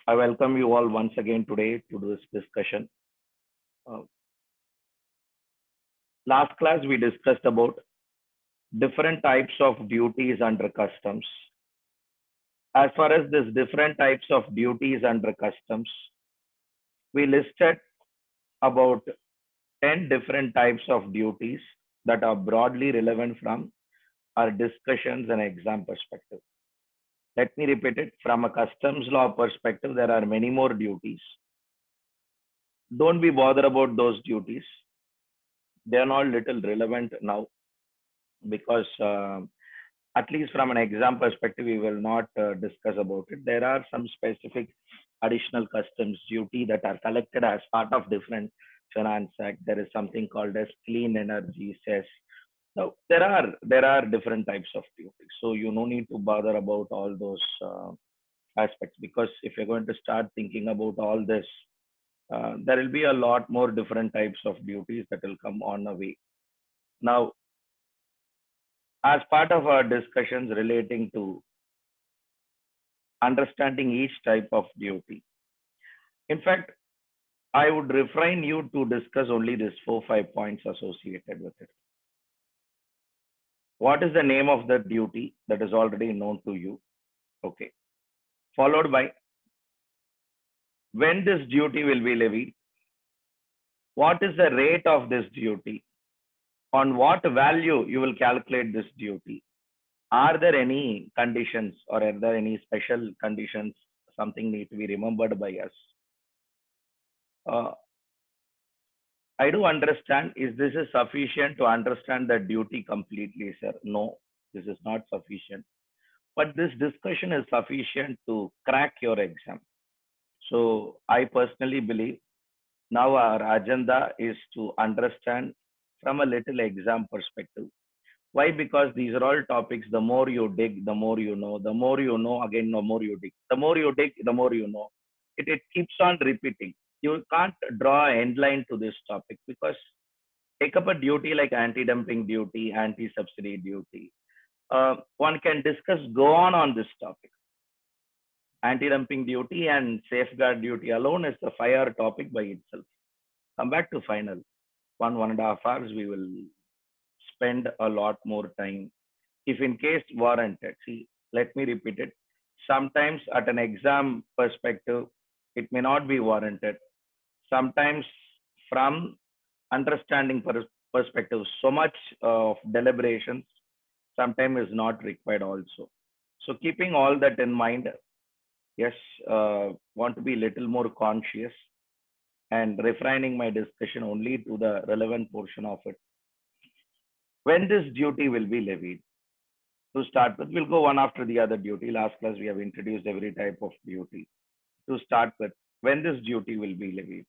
I welcome you all once again today to this discussion. Uh, Last class we discussed about different types of duties under customs. As far as this different types of duties under customs, we listed about 10 different types of duties that are broadly relevant from our discussions and exam perspective. Let me repeat it. From a customs law perspective, there are many more duties. Don't be bothered about those duties. They are not little relevant now because at least from an exam perspective, we will not discuss about it. There are some specific additional customs duty that are collected as part of different finance act. There is something called as clean energy cess. Now there are different types of duties, so you no need to bother about all those aspects because if you're going to start thinking about all this, there will be a lot more different types of duties that will come on a way. Now, as part of our discussions relating to understanding each type of duty. In fact, I would refrain you to discuss only these 4-5 points associated with it. What is the name of the duty that is already known to you? Okay. Followed by when this duty will be levied, what is the rate of this duty, on what value you will calculate this duty, are there any conditions or are there any special conditions, something need to be remembered by us. Uh, I do understand. Is this is sufficient to understand the duty completely, sir? No, this is not sufficient. But this discussion is sufficient to crack your exam. So I personally believe now our agenda is to understand from a little exam perspective. Why? Because these are all topics. The more you dig, the more you know. The more you know, again, the more you dig. The more you dig, the more you know. It keeps on repeating. You can't draw an end line to this topic because take up a duty like anti-dumping duty, anti-subsidy duty. One can discuss, go on this topic. Anti-dumping duty and safeguard duty alone is a 5 hour topic by itself. Come back to final. 1.5 hours, we will spend a lot more time. If in case warranted, see, let me repeat it. Sometimes at an exam perspective, it may not be warranted. Sometimes from understanding perspective, so much of deliberations sometimes is not required also. So keeping all that in mind, yes, want to be little more conscious and refining my discussion only to the relevant portion of it. When this duty will be levied? To start with, we'll go one after the other duty. Last class, we have introduced every type of duty. To start with, when this duty will be levied?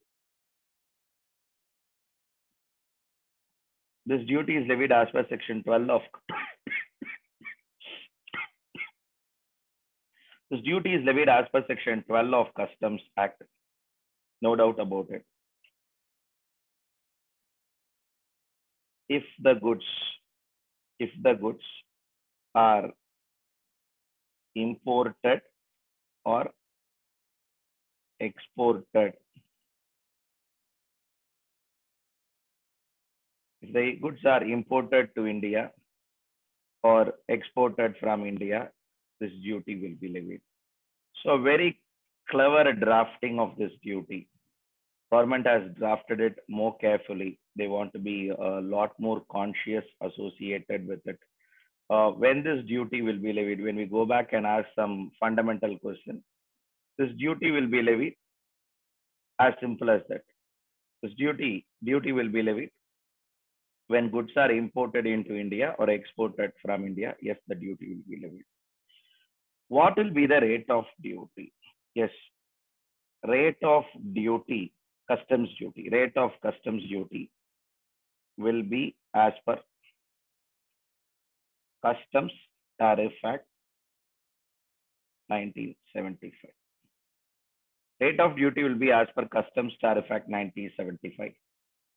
This duty is levied as per section 12 of this duty is levied as per section 12 of Customs Act. No doubt about it. If the goods are imported or exported, if the goods are imported to India or exported from India, this duty will be levied. So very clever drafting of this duty. Government has drafted it more carefully. They want to be a lot more conscious associated with it. When this duty will be levied, when we go back and ask some fundamental question, this duty will be levied as simple as that. This duty will be levied when goods are imported into India or exported from India. Yes, the duty will be levied. What will be the rate of duty? Yes, rate of duty, customs duty, rate of customs duty will be as per Customs Tariff Act 1975. Rate of duty will be as per Customs Tariff Act 1975.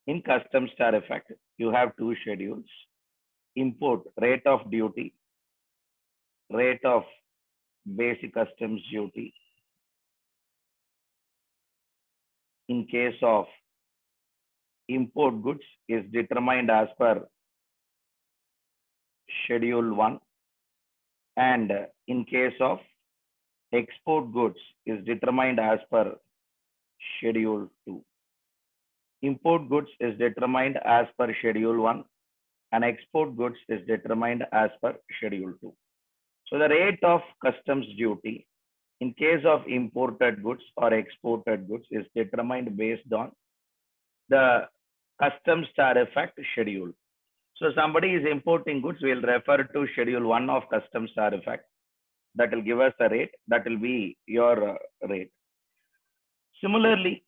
In Customs Tariff Act, you have two schedules. Import rate of duty, rate of basic customs duty, in case of import goods is determined as per Schedule 1, and in case of export goods is determined as per Schedule 2. Import goods is determined as per Schedule 1 and export goods is determined as per Schedule 2. So the rate of customs duty in case of imported goods or exported goods is determined based on the Customs Tariff Act schedule. So somebody is importing goods, we'll refer to Schedule 1 of Customs Tariff Act. That will give us a rate. That will be your rate. Similarly,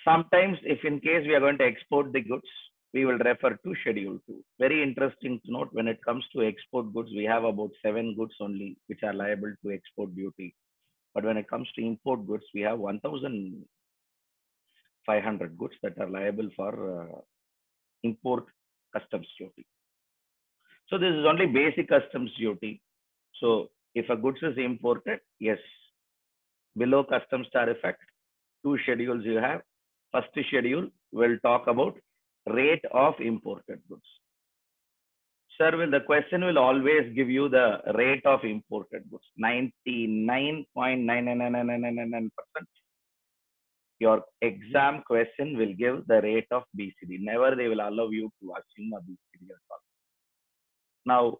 sometimes if in case we are going to export the goods, we will refer to Schedule 2. Very interesting to note, when it comes to export goods, we have about 7 goods only which are liable to export duty. But when it comes to import goods, we have 1,500 goods that are liable for import customs duty. So this is only basic customs duty. So if a goods is imported, yes, below Customs Tariff Act, 2 schedules you have. First schedule will talk about rate of imported goods. Sir, the question will always give you the rate of imported goods. 99.99999% your exam question will give the rate of BCD. Never they will allow you to assume a BCD at all. Now,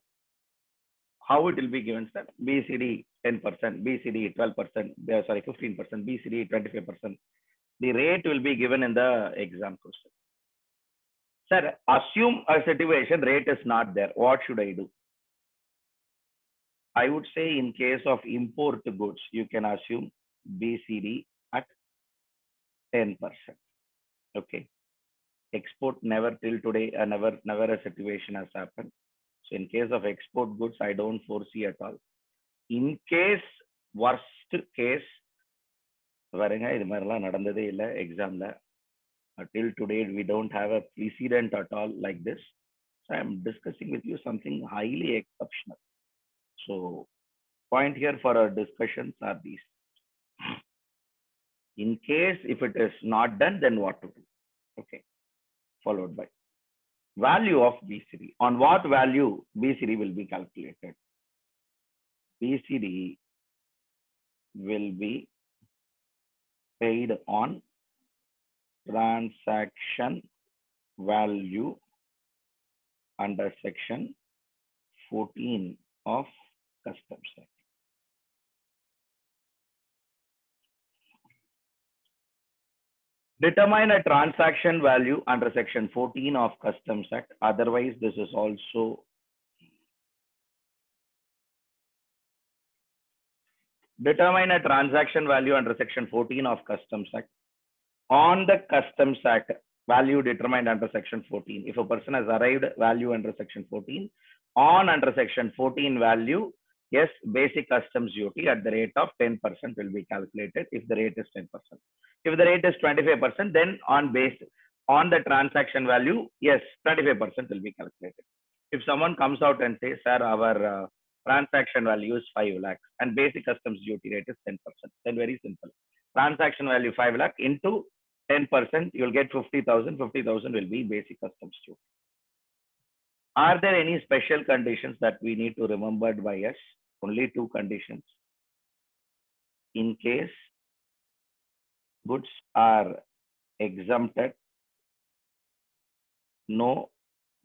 how it will be given, sir? BCD 10%, BCD 12%, 15%, BCD 25%. The rate will be given in the exam question. Sir, assume a situation rate is not there. What should I do? I would say in case of import goods, you can assume BCD at 10%. Okay. Export, never till today, never a situation has happened. So in case of export goods, I don't foresee at all. In case, worst case, exam till today, we don't have a precedent at all like this. So I'm discussing with you something highly exceptional. So point here for our discussions are these. In case if it is not done, then what to do? Okay. Followed by value of BCD. On what value BCD will be calculated? BCD will be paid on transaction value under section 14 of Customs Act. Determine a transaction value under section 14 of Customs Act. Otherwise, this is also determine a transaction value under section 14 of Customs Act. On the Customs Act, value determined under section 14. If a person has arrived value under section 14, on under section 14 value, yes, basic customs duty at the rate of 10% will be calculated if the rate is 10%. If the rate is 25%, then on the transaction value, yes, 25% will be calculated. If someone comes out and says, sir, our transaction value is 5 lakhs and basic customs duty rate is 10%, then very simple. Transaction value 5 lakh into 10%, you'll get 50,000. 50,000 will be basic customs duty. Are there any special conditions that we need to remember by us? Only 2 conditions. In case goods are exempted, no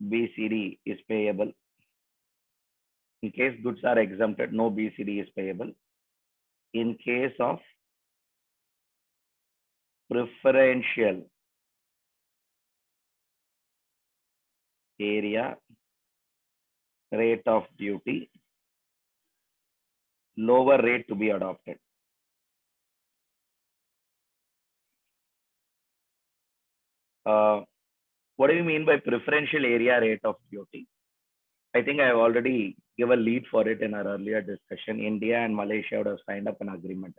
BCD is payable. In case goods are exempted, no BCD is payable. In case of preferential area rate of duty, lower rate to be adopted. What do you mean by preferential area rate of duty? I think I have already given a lead for it in our earlier discussion. India and Malaysia would have signed up an agreement.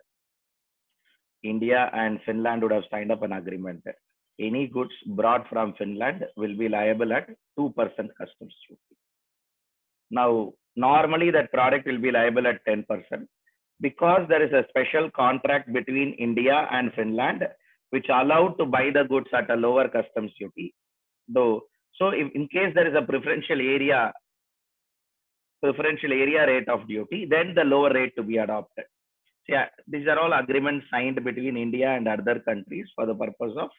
India and Finland would have signed up an agreement. Any goods brought from Finland will be liable at 2% customs duty. Now, normally that product will be liable at 10%. Because there is a special contract between India and Finland, which allowed to buy the goods at a lower customs duty. Though, so if in case there is a preferential area rate of duty, then the lower rate to be adopted. So yeah, these are all agreements signed between India and other countries for the purpose of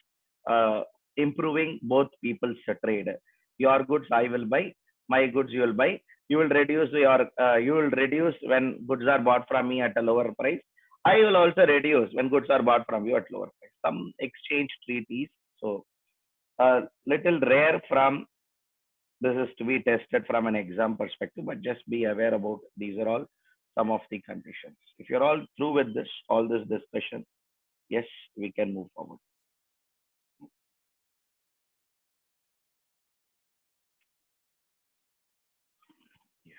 improving both people's trade. Your goods I will buy, my goods you will buy. You will reduce when goods are bought from me at a lower price. I will also reduce when goods are bought from you at lower price. Some exchange treaties. So a little rare from this is to be tested from an exam perspective, but just be aware about these are all some of the conditions. If you're all through with this, all this discussion, yes, we can move forward. Yeah.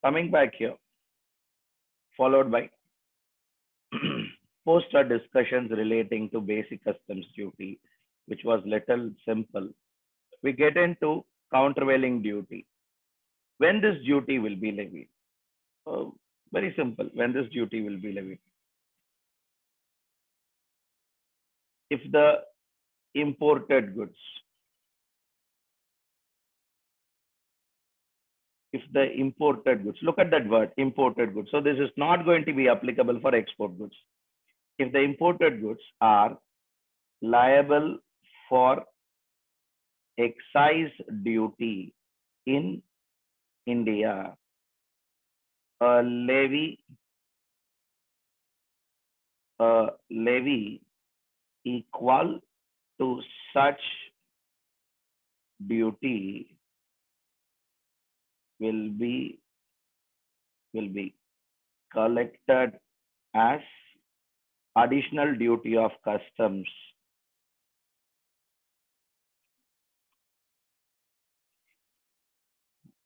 Coming back here, followed by post discussions relating to basic customs duty, which was little simple. We get into countervailing duty. When this duty will be levied? Very simple. When this duty will be levied? If the imported goods, look at that word, imported goods. So this is not going to be applicable for export goods. If the imported goods are liable for excise duty in India, a levy equal to such duty will be collected as additional duty of customs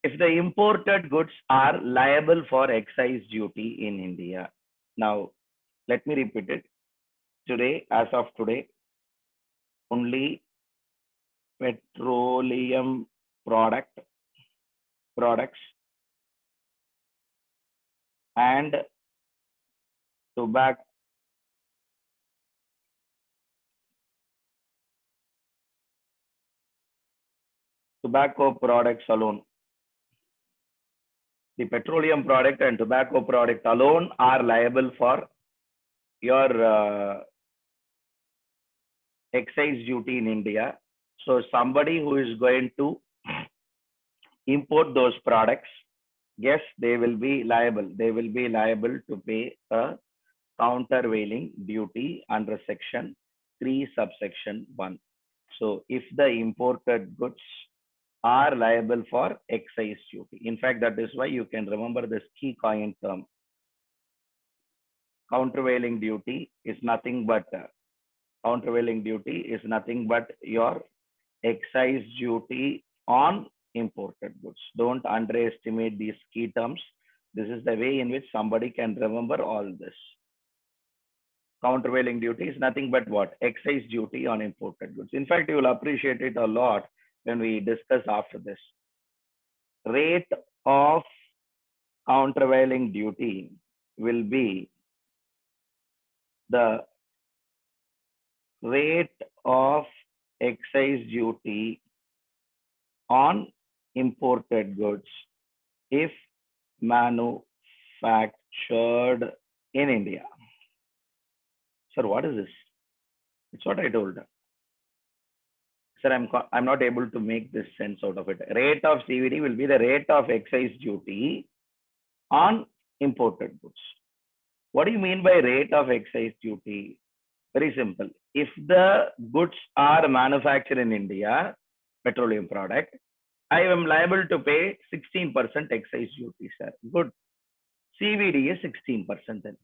if the imported goods are liable for excise duty in India. Now, let me repeat it. Today, as of today, only petroleum products and tobacco products alone. The petroleum product and tobacco product alone are liable for your excise duty in India. So somebody who is going to import those products, yes, they will be liable. They will be liable to pay a countervailing duty under section 3 subsection 1. So if the imported goods are liable for excise duty. In fact, that is why you can remember this key coin term. Countervailing duty is nothing but your excise duty on imported goods. Don't underestimate these key terms. This is the way in which somebody can remember all this. Countervailing duty is nothing but what? Excise duty on imported goods. In fact, you will appreciate it a lot when we discuss after this. Rate of countervailing duty will be the rate of excise duty on imported goods if manufactured in India. Sir, what is this? It's what I told. Sir, I'm not able to make this sense out of it. Rate of CVD will be the rate of excise duty on imported goods. What do you mean by rate of excise duty? Very simple. If the goods are manufactured in India, petroleum product, I am liable to pay 16% excise duty, sir. Good. CVD is 16% then.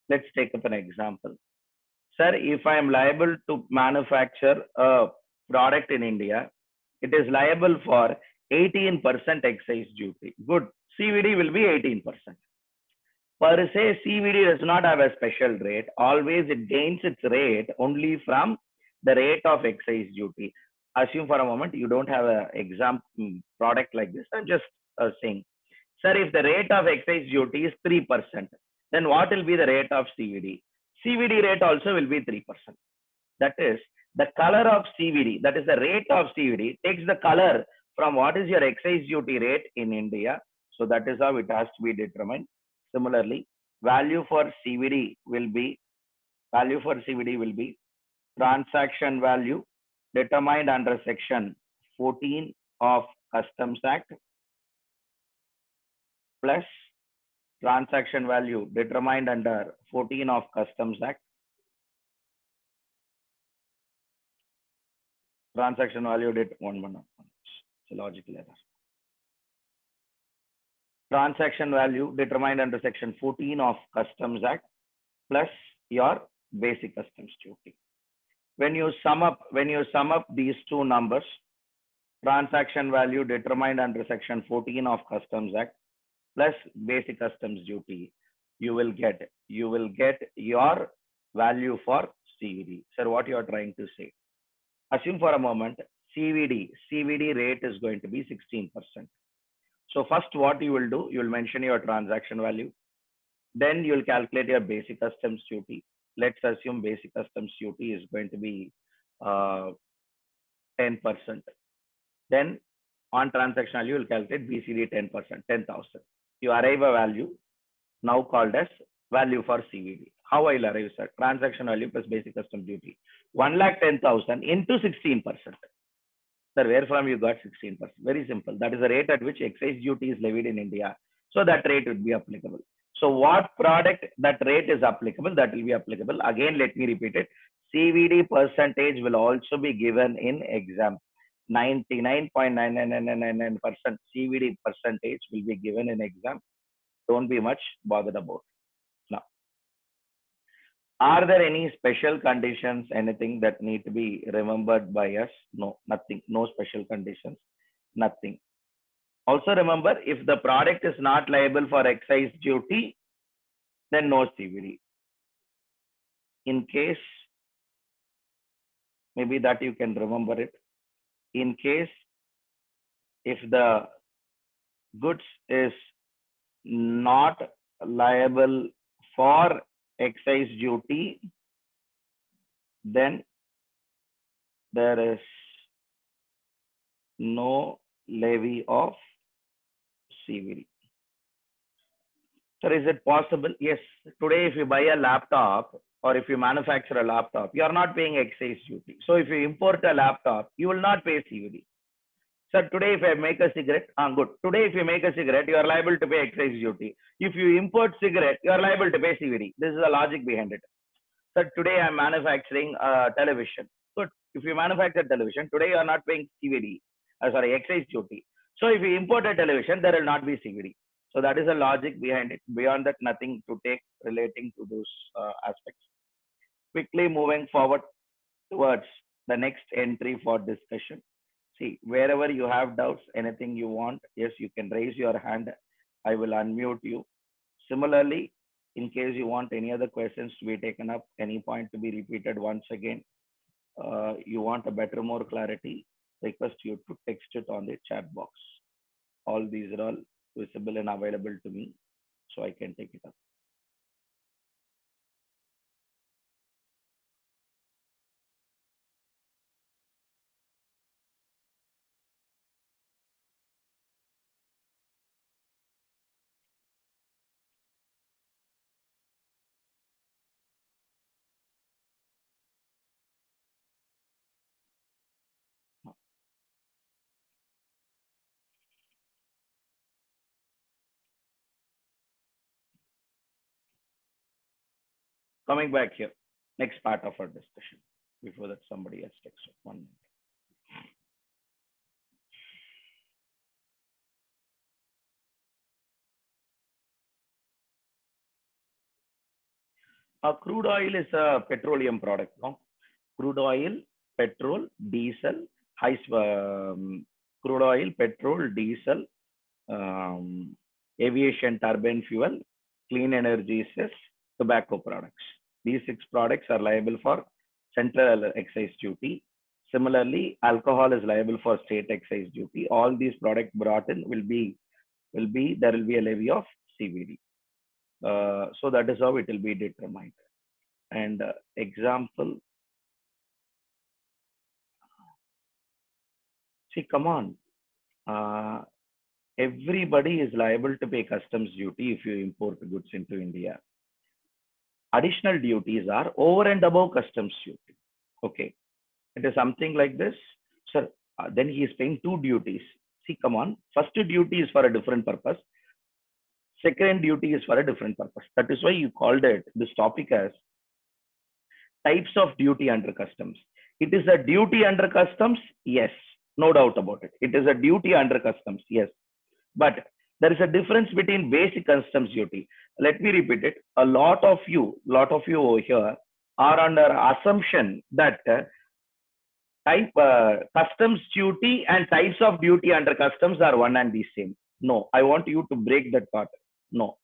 Let's take up an example. Sir, if I am liable to manufacture a product in India, it is liable for 18% excise duty. Good. CVD will be 18%. Per se, CVD does not have a special rate. Always it gains its rate only from the rate of excise duty. Assume for a moment you don't have an example product like this. I'm just saying, sir, if the rate of excise duty is 3%, then what will be the rate of CVD? CVD rate also will be 3%. That is the color of CVD, that is the rate of CVD takes the color from what is your excise duty rate in India. So that is how it has to be determined. Similarly, value for CVD will be transaction value determined under section 14 of Customs Act plus transaction value determined under 14 of Customs Act. Transaction value it's a logical error. Transaction value determined under section 14 of Customs Act plus your basic customs duty. When you sum up these two numbers, transaction value determined under section 14 of Customs Act plus basic customs duty, you will get your value for CVD. Sir, what you are trying to say? Assume for a moment CVD rate is going to be 16%. So first what you will do, you will mention your transaction value. Then you will calculate your basic customs duty. Let's assume basic customs duty is going to be 10%. Then on transaction value, you will calculate BCD 10%, 10,000. You arrive a value now called as value for CVD. How I will arrive, sir? Transaction value plus basic customs duty. 1,10,000 into 16%. Sir, where from you got 16%? Very simple. That is the rate at which excise duty is levied in India. So that rate would be applicable. So what product that rate is applicable, that will be applicable. Again, let me repeat it. CVD percentage will also be given in exam. 99.99999% CVD percentage will be given in exam. Don't be much bothered about. Now, are there any special conditions, anything that need to be remembered by us? No, nothing. No special conditions, nothing. Also remember, if the product is not liable for excise duty, then no CVD. In case, maybe that you can remember it. In case if the goods is not liable for excise duty, then there is no levy of CVD. Sir, is it possible? Yes. Today, if you buy a laptop or if you manufacture a laptop, you are not paying excise duty. So if you import a laptop, you will not pay CVD. Sir, today if I make a cigarette, good. Today if you make a cigarette, you are liable to pay excise duty. If you import cigarette, you are liable to pay CVD. This is the logic behind it. Sir, today I am manufacturing a television. Good. If you manufacture television, today you are not paying CVD. Excise duty. So if you import a television, there will not be CVD. So that is the logic behind it. Beyond that, nothing to take relating to those aspects. Quickly moving forward towards the next entry for discussion. See, wherever you have doubts, anything you want, yes, you can raise your hand. I will unmute you. Similarly, in case you want any other questions to be taken up, any point to be repeated once again, you want a better, more clarity, request you to text it on the chat box. All these are all visible and available to me, so I can take it up. Coming back here, next part of our discussion. Before that, somebody has texted. 1 minute. Crude oil is a petroleum product. No? Crude oil, petrol, diesel, crude oil, petrol, diesel, aviation turbine fuel, clean energy cess, tobacco products. These 6 products are liable for central excise duty. Similarly, alcohol is liable for state excise duty. All these products brought in there will be a levy of CVD. So that is how it will be determined. And example, see, come on. Uh, Everybody is liable to pay customs duty if you import goods into India. Additional duties are over and above customs duty. Okay. It is something like this. Sir, then he is paying two duties. See, come on. First duty is for a different purpose. Second duty is for a different purpose. That is why you called it this topic as types of duty under customs. It is a duty under customs, yes, no doubt about it. It is a duty under customs, yes. But there is a difference between basic customs duty. Let me repeat it. A lot of you over here are under assumption that customs duty and types of duty under customs are one and the same. No, I want you to break that part. No,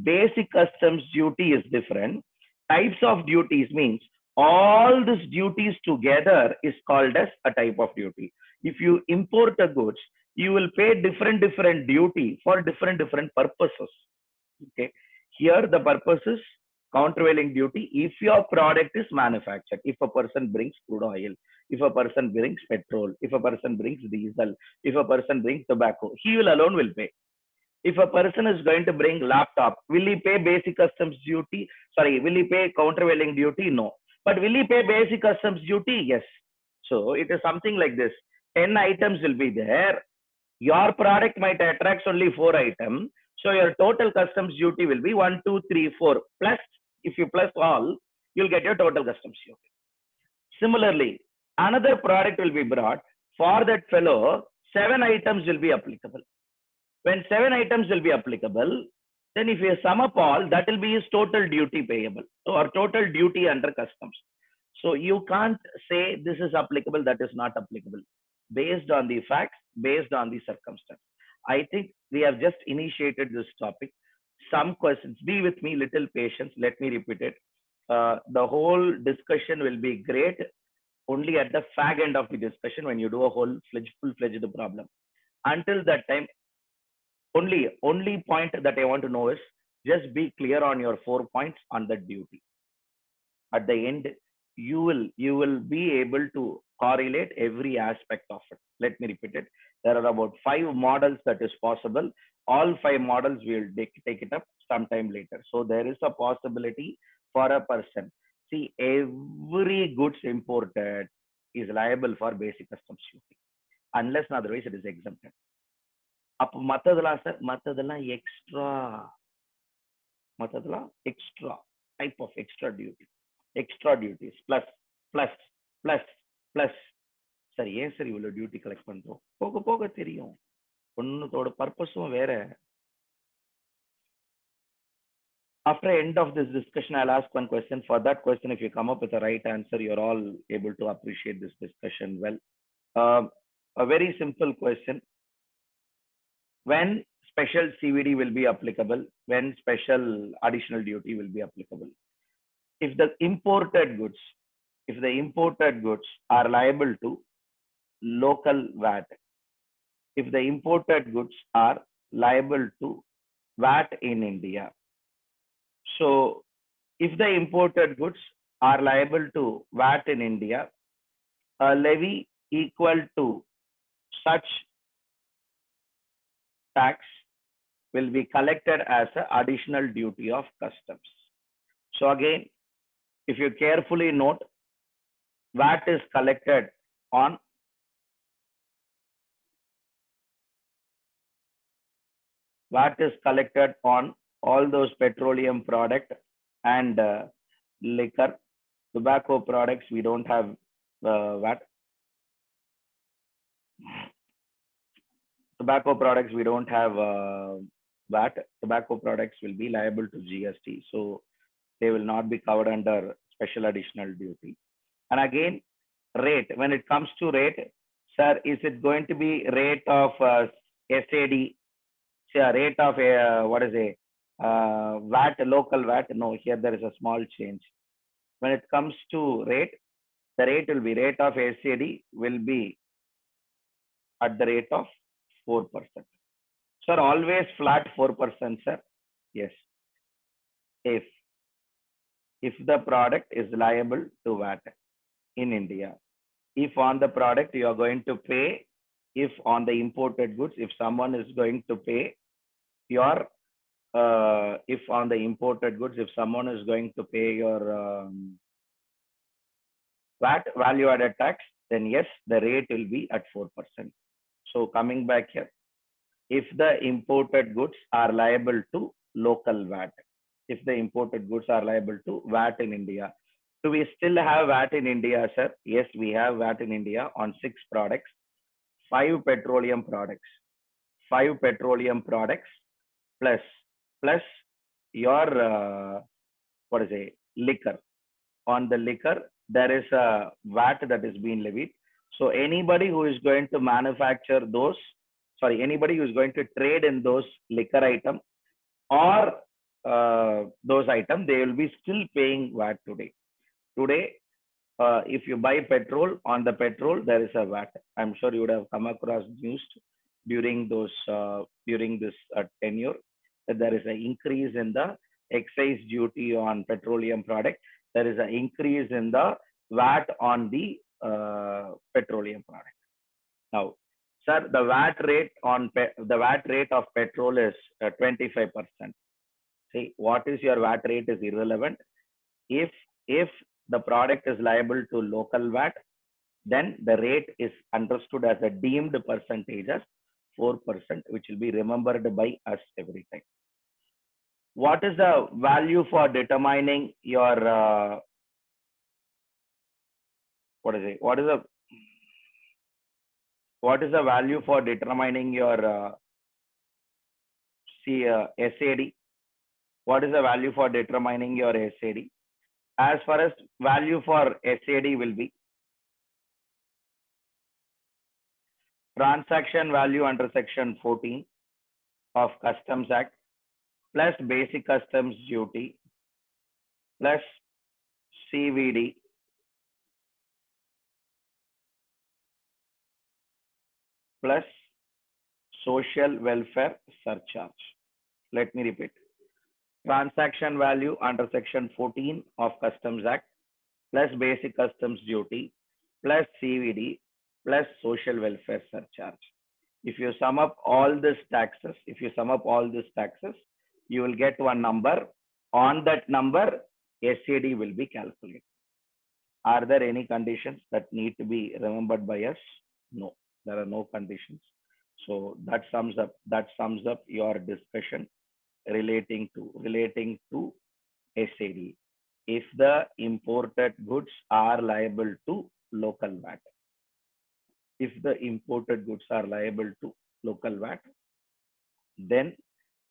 basic customs duty is different. Types of duties means all these duties together is called as a type of duty. If you import a goods, you will pay different duty for different purposes. Okay. Here the purpose is countervailing duty if your product is manufactured. If a person brings crude oil, if a person brings petrol, if a person brings diesel, if a person brings tobacco, he will alone will pay. If a person is going to bring laptop, will he pay basic customs duty? Sorry, will he pay countervailing duty? No. But will he pay basic customs duty? Yes. So it is something like this. 10 items will be there. Your product might attract only 4 items. So your total customs duty will be 1, 2, 3, 4. Plus, if you plus all, you'll get your total customs duty. Similarly, another product will be brought. For that fellow, 7 items will be applicable. When 7 items will be applicable, then if you sum up all, that will be his total duty payable or total duty under customs. So you can't say this is applicable, that is not applicable, based on the facts, based on the circumstance. I think we have just initiated this topic. Some questions, be with me, little patience. Let me repeat it. The whole discussion will be great only at the fag end of the discussion when you do a whole full-fledged problem. Until that time, only point that I want to know is just be clear on your 4 points on the duty. At the end, you will be able to correlate every aspect of it. Let me repeat it. There are about 5 models that is possible. All 5 models we will take it up sometime later. So there is a possibility for a person. See, every goods imported is liable for basic customs duty, unless otherwise it is exempted. அப்போ மற்றதெல்லாம் sir, மற்றதெல்லாம் extra type of extra duties plus sir. ஏன் sir இவ்வளோ duty collect பண்றோம்? போக போக தெரியும். ஒன்னத்தோட பர்பஸும் வேற. After end of this discussion, I'll ask one question. For that question, if you come up with the right answer, you're all able to appreciate this discussion well. A very simple question. When special CVD will be applicable? When special additional duty will be applicable? If the imported goods are liable to local VAT, if the imported goods are liable to VAT in India. So if the imported goods are liable to VAT in India, a levy equal to such tax will be collected as an additional duty of customs. So again, if you carefully note, VAT is collected on all those petroleum product and liquor. Tobacco products, we don't have VAT. Tobacco products, we don't have VAT. Tobacco products will be liable to GST. So they will not be covered under special additional duty. And again, rate. When it comes to rate, sir, is it going to be rate of SAD? Say a rate of VAT, local VAT? No, here there is a small change. When it comes to rate, the rate will be rate of SAD will be at the rate of 4%. Sir, always flat 4%, sir. Yes. if the product is liable to VAT in India. If on the product you are going to pay, if on the imported goods, if someone is going to pay your, if on the imported goods, if someone is going to pay your VAT, value added tax, then yes, the rate will be at 4%. So coming back here, if the imported goods are liable to local VAT, if the imported goods are liable to VAT in India. Do we still have VAT in India, sir? Yes, we have VAT in India on 6 products, 5 petroleum products, 5 petroleum products plus your what is it, liquor. On the liquor, there is a VAT that is being levied. So anybody who is going to manufacture those, sorry, anybody who is going to trade in those liquor item or those items, they will be still paying VAT today. Today, if you buy petrol, on the petrol there is a VAT. I'm sure you would have come across news during those during this tenure that there is an increase in the excise duty on petroleum product. There is an increase in the VAT on the petroleum product. Now, sir, the VAT rate on the VAT rate of petrol is 25%. See, what is your VAT rate is irrelevant. If the product is liable to local VAT, then the rate is understood as a deemed percentage as 4%, which will be remembered by us every time. What is the value for determining your what is it? What is the value for determining your SAD? What is the value for determining your SAD? As far as value for SAD will be transaction value under section 14 of Customs Act plus basic customs duty plus CVD plus social welfare surcharge. Let me repeat. Transaction value under section 14 of Customs Act plus basic customs duty plus CVD plus social welfare surcharge. If you sum up all these taxes, you will get one number. On that number, SAD will be calculated. Are there any conditions that need to be remembered by us? No, there are no conditions. So that sums up your discussion relating to SAD. If the imported goods are liable to local VAT, if the imported goods are liable to local VAT, then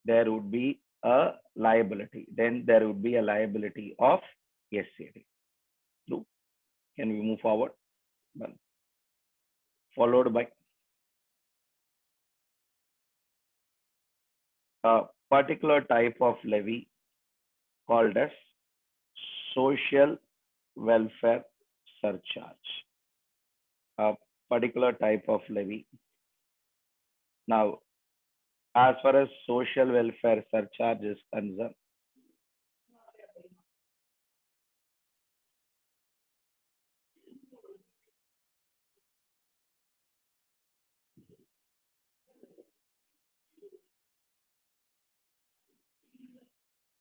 there would be a liability. Then there would be a liability of SAD. True. Can we move forward? Well, followed by a particular type of levy called as social welfare surcharge. A particular type of levy. Now, as far as social welfare surcharge is concerned,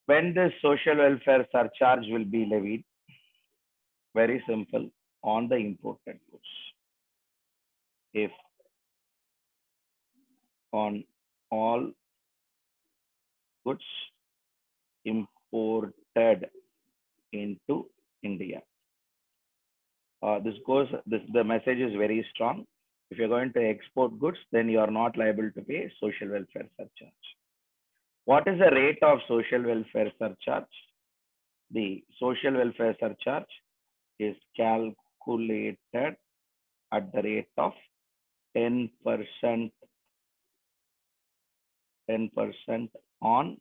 when this social welfare surcharge will be levied, very simple, on the imported goods. If on all goods imported into India. The message is very strong. If you're going to export goods, then you are not liable to pay social welfare surcharge. What is the rate of social welfare surcharge? The social welfare surcharge is calculated at the rate of 10% on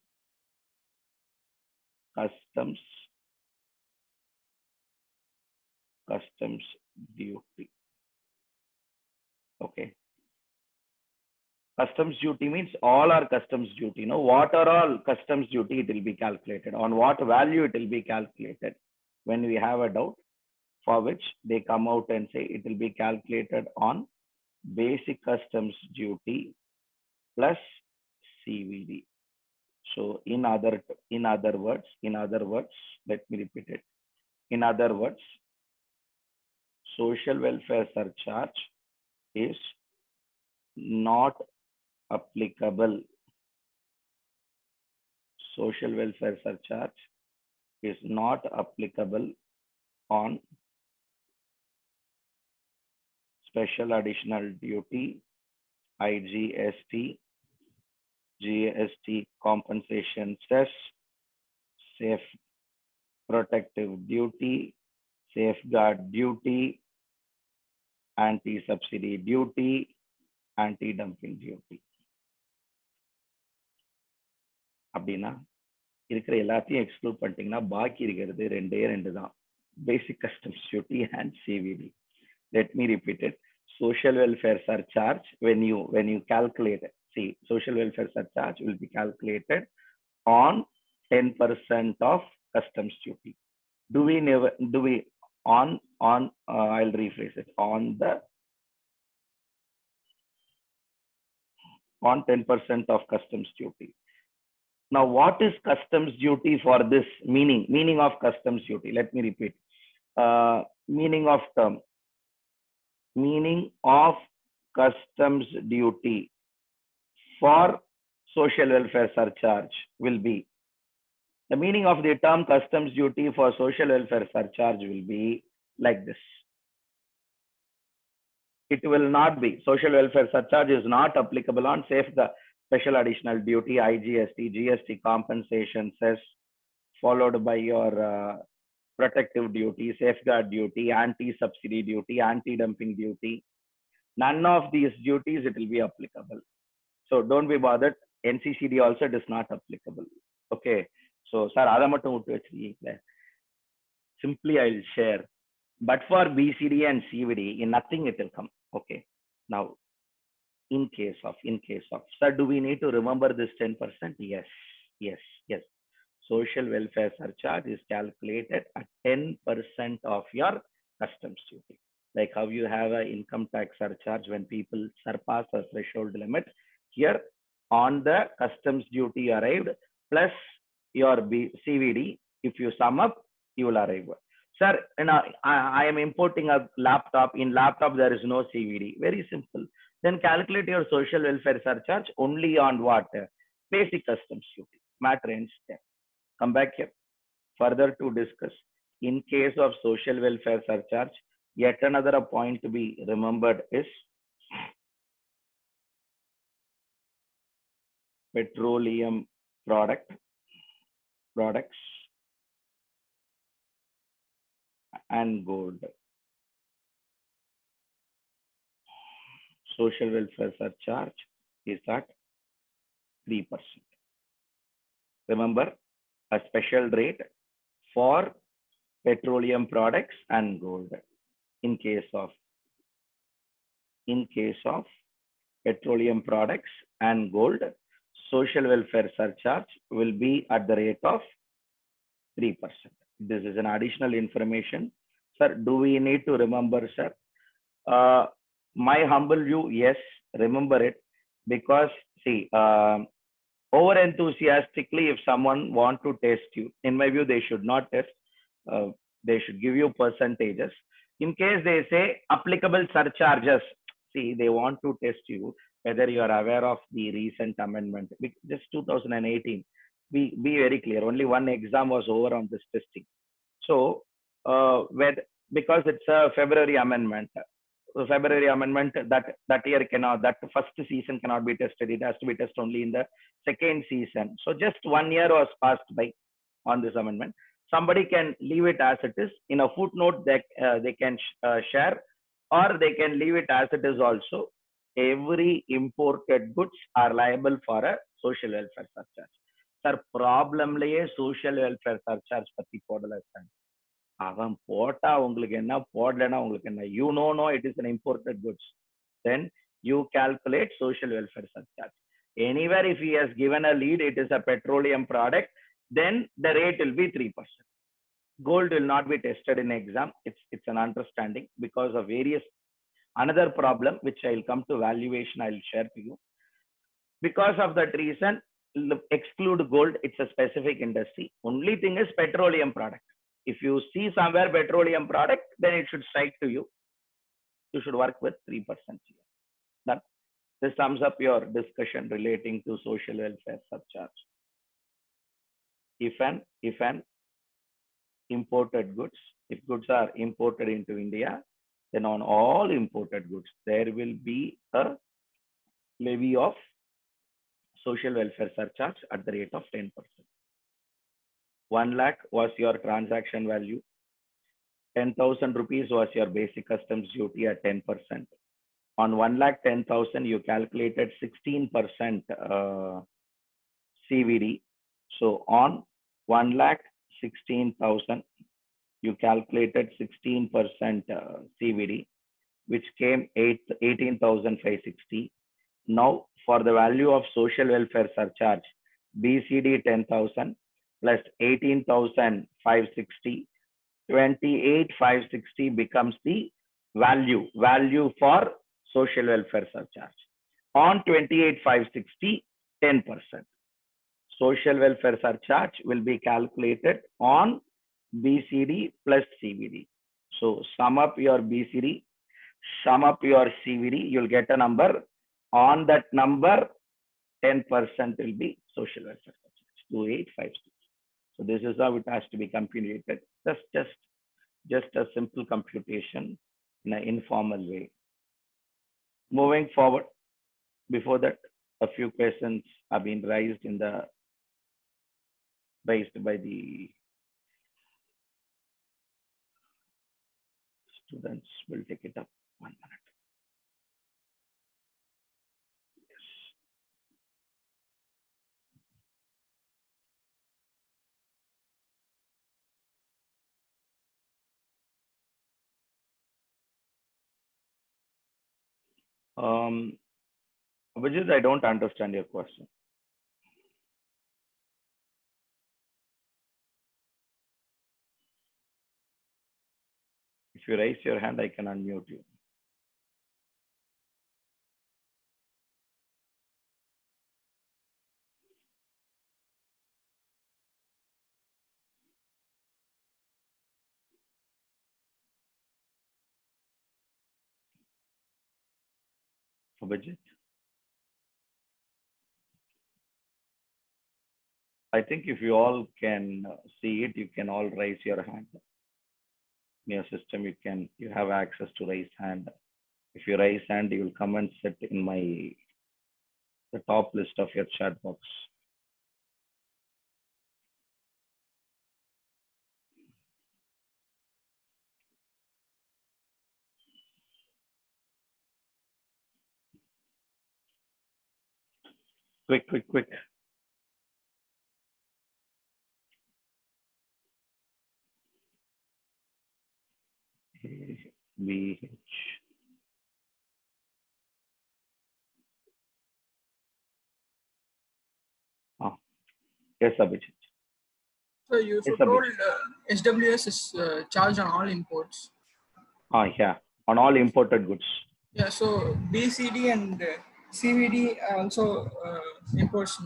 customs duty. Okay. Customs duty means all are customs duty. No, what are all customs duty? It will be calculated. On what value it will be calculated? When we have a doubt, for which they come out and say it will be calculated on basic customs duty plus CVD. So in other words, let me repeat it. In other words, social welfare surcharge is not applicable. Social welfare surcharge is not applicable on special additional duty, IGST, GST compensation cess, safe protective duty, safeguard duty, anti-subsidy duty, anti-dumping duty. அப்படின்னா இருக்கிற எல்லாத்தையும் exclude பண்ணிட்டீங்கன்னா பாக்கி இருக்கிறது ரெண்டு தான், basic customs duty and CVD. Let me repeat it. Social welfare surcharge, when you calculate it, see, social welfare surcharge will be calculated on 10% of customs duty. I'll rephrase it, on 10% of customs duty. Now, what is customs duty for this? Meaning of customs duty. Let me repeat. Meaning of term. Meaning of customs duty for social welfare surcharge will be, the meaning of the term customs duty for social welfare surcharge will be like this. It will not be, social welfare surcharge is not applicable on special additional duty, IGST, GST compensation cess, followed by your protective duty, safeguard duty, anti-subsidy duty, anti-dumping duty. None of these duties it will be applicable. So don't be bothered. NCCD also it is not applicable. Okay. So sir, adha mattum vittu vechirukeenga. Simply I will share. But for BCD and CVD, in nothing it will come. Okay. Now, in case of, sir, do we need to remember this 10%? Yes. Social welfare surcharge is calculated at 10% of your customs duty. Like how you have an income tax surcharge when people surpass a threshold limit. Here, on the customs duty arrived plus your CVD, if you sum up, you will arrive. Sir, I am importing a laptop. In laptop, there is no CVD. Very simple. Then calculate your social welfare surcharge only on what? Basic customs duty. Matter ends there. Come back here. Further to discuss. In case of social welfare surcharge, yet another point to be remembered is petroleum products and gold. Social welfare surcharge is at 3%. Remember, a special rate for petroleum products and gold. In case of petroleum products and gold, social welfare surcharge will be at the rate of 3%. This is an additional information. Sir, do we need to remember, sir? My humble view, yes, remember it, because see, over enthusiastically, if someone want to test you, in my view, they should not test. They should give you percentages. In case they say applicable surcharges, see, they want to test you whether you are aware of the recent amendment. Just 2018. Be very clear. Only one exam was over on this testing. So, because it's a February amendment. February amendment, that year cannot, that first season cannot be tested. It has to be tested only in the second season. So just 1 year was passed by on this amendment. Somebody can leave it as it is. In a footnote that they can share, or they can leave it as it is also. Every imported goods are liable for a social welfare surcharge. Sir, problem laye social welfare surcharge patti podala sir. அவன் போட்டா உங்களுக்கு என்ன, போடலன்னா உங்களுக்கு என்ன? You know, it is an imported goods. Then you calculate social welfare surcharge. Anywhere if he has given a lead, it is a petroleum product, then the rate will be 3%. Gold will not be tested in exam. It's an understanding because of various another problem which I'll come to valuation. I'll share to you. Because of that reason, exclude gold. It's a specific industry. Only thing is petroleum product. If you see somewhere petroleum product, then it should strike to you. You should work with 3% here. That this sums up your discussion relating to social welfare surcharge. If an imported goods, if goods are imported into India, then on all imported goods, there will be a levy of social welfare surcharge at the rate of 10%. 1 lakh was your transaction value. 10,000 rupees was your basic customs duty at 10%. On 1,10,000, you calculated 16% CVD. So on 1,16,000, you calculated 16% CVD, which came 18,560. Now for the value of social welfare surcharge, BCD 10,000 plus 18,560, 28,560 becomes the value for social welfare surcharge. On 28,560, 10%. Social welfare surcharge will be calculated on BCD plus CVD. So sum up your BCD, sum up your CVD, you'll get a number. On that number, 10% will be social welfare surcharge, 28,560. So this is how it has to be computed. Just a simple computation in an informal way. Moving forward, before that, a few questions have been raised by the students. We'll take it up 1 minute. Vijay, I don't understand your question. If you raise your hand, I can unmute you. Vijay, I think if you all can see it, you can all raise your hand. In your system, you have access to raise hand. If you raise hand, you will come and sit in the top list of your chat box. Quick. BH. Yes, Abhijit. So you Yes, told SWS is charged on all imports. Yeah, on all imported goods. Yeah, so BCD and CVD are also imports.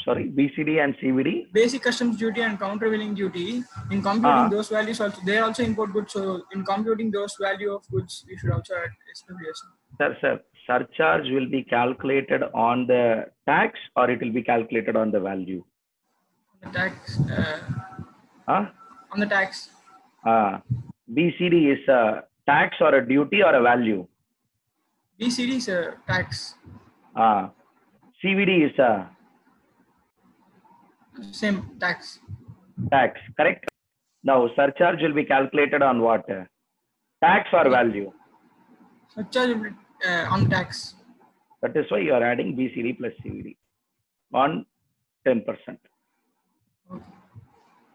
Sorry, BCD and CVD? Basic customs duty and countervailing duty. In computing those values, also they also import goods. So in computing those value of goods, we should also add SWS. Sir, surcharge will be calculated on the tax or it will be calculated on the value? On the tax. On the tax. BCD is a tax or a duty or a value? BCD is a tax. CVD is a? Same tax. Tax, correct? Now, surcharge will be calculated on what? Tax or value? Surcharge will be on tax. That is why you are adding BCD plus CVD on 10%. Okay.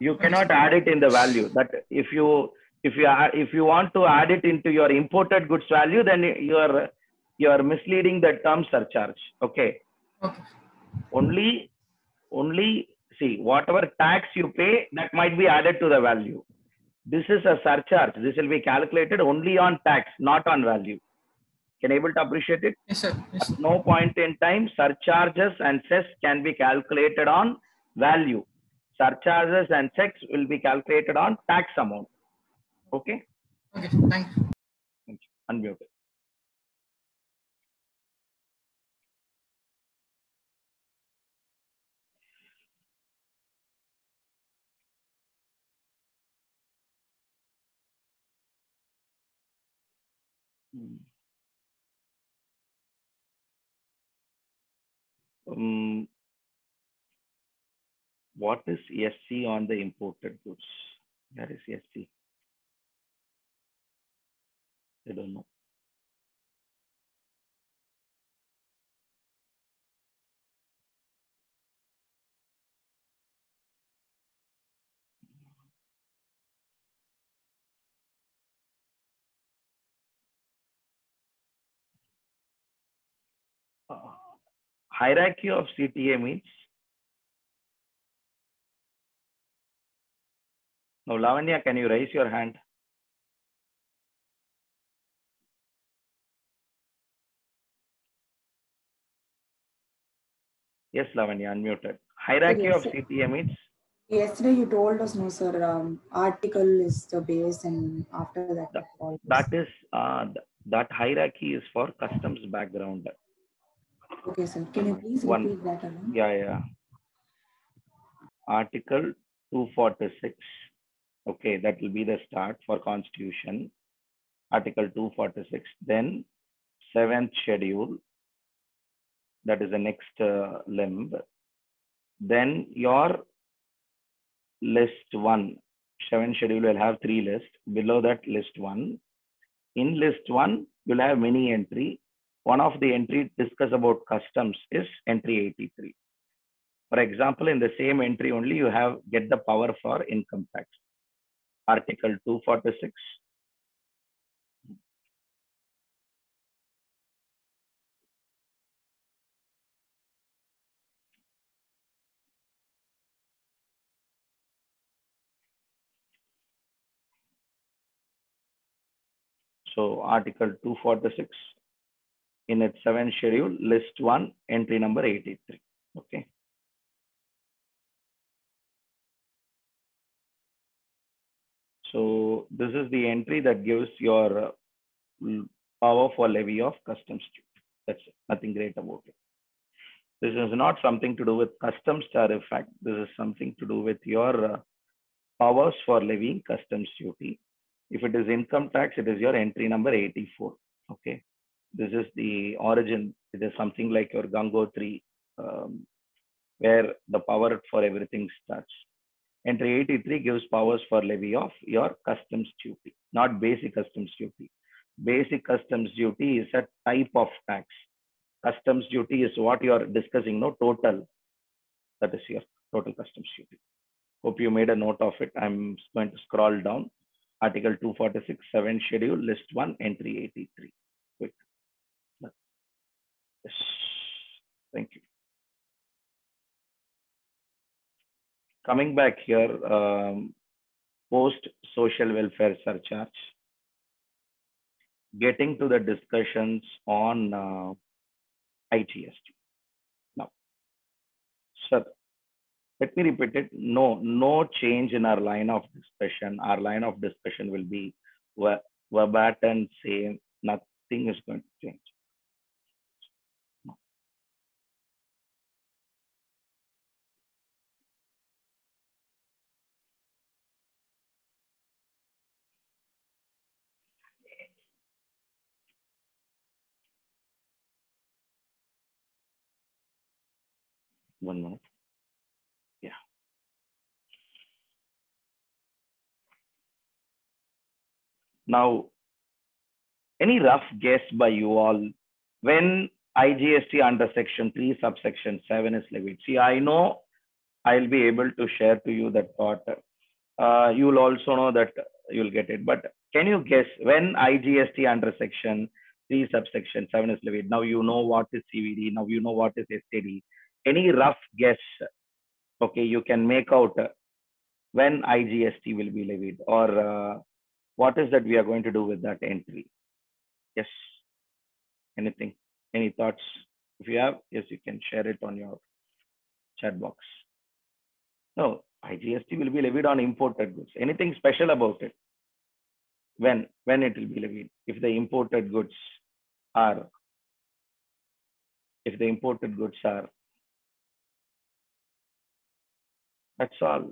You cannot add it in the value. That if you if you want to add it into your imported goods value, then you are misleading the term surcharge. Okay. Okay. Only see whatever tax you pay, that might be added to the value. This is a surcharge. This will be calculated only on tax, not on value. Can you able to appreciate it? Yes, sir. Yes, sir. At no point in time, surcharges and cess can be calculated on value. Surcharges and cess will be calculated on tax amount. Okay? Okay, thank you. Thank you. Unmuted. What is SC on the imported goods? Where is SC? I don't know. Hierarchy of CTA means. Now, Lavanya, can you raise your hand? Yes, Lavanya, unmuted. Hierarchy of CTA means. Yesterday you told us, no, sir. Article is the base, and after that, that is that hierarchy is for customs background. Okay, sir. Can you please repeat that again? Yeah. Article 246. Okay, that will be the start for Constitution. Article 246. Then 7th schedule. That is the next limb. Then your list 1. 7th schedule will have 3 lists. Below that, list 1. In list 1, you'll have many entry. One of the entry discuss about customs is entry 83. For example, in the same entry only, you have get the power for income tax. Article 246. So Article 246 in its 7th schedule, list 1, entry number 83. Okay. So this is the entry that gives your power for levy of customs duty. That's it. Nothing great about it. This is not something to do with customs tariff act. This is something to do with your powers for levying customs duty. If it is income tax, it is your entry number 84. Okay. This is the origin. It is something like your Gangotri, where the power for everything starts. Entry 83 gives powers for levy of your customs duty, not basic customs duty. Basic customs duty is a type of tax. Customs duty is what you are discussing, no, total. That is your total customs duty. Hope you made a note of it. I'm going to scroll down. Article 246, 7th schedule, list 1, entry 83. Quick. Yes. Thank you. Coming back here, post social welfare surcharge. Getting to the discussions on IGST. Now, sir, let me repeat it. No change in our line of discussion. Our line of discussion will be verbatim same. Nothing is going to change. No. One minute. Yeah. Now, any rough guess by you all when IGST under section 3 subsection 7 is levied? See, I know I'll be able to share to you that thought. You will also know that you'll get it. But can you guess when IGST under section 3 subsection 7 is levied? Now you know what is CVD. Now you know what is STD. Any rough guess? Okay, you can make out when IGST will be levied, or what is that we are going to do with that entry? Yes. Anything? Any thoughts? If you have, yes, you can share it on your chat box. No, IGST will be levied on imported goods. Anything special about it? When it will be levied? If the imported goods are, that's all.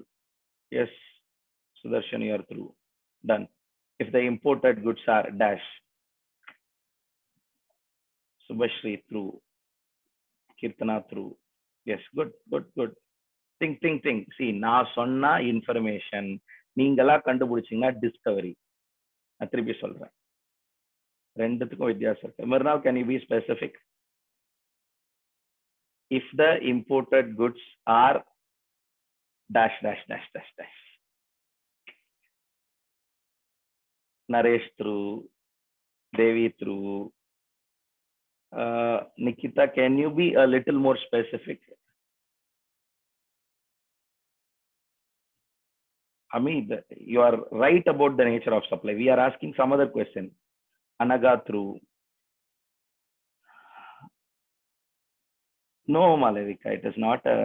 Yes, Sudarshan, you are through. Done. If the imported goods are dash. Subhashri through. Kirtana through. Yes, good. Think. See, நான் சொன்ன information நீங்களா கண்டுபிடிச்சீங்கன்னா discovery. நான் திருப்பி சொல்றேன். ரெண்டுத்துக்கும் வித்தியாசம் இருக்கு. Mirnav, can you be specific? If the imported goods are dash. Naresh through, Devi through. Nikita, can you be a little more specific? Hamid, you are right about the nature of supply. We are asking some other question. Anaga through. No, Malavika, it is not a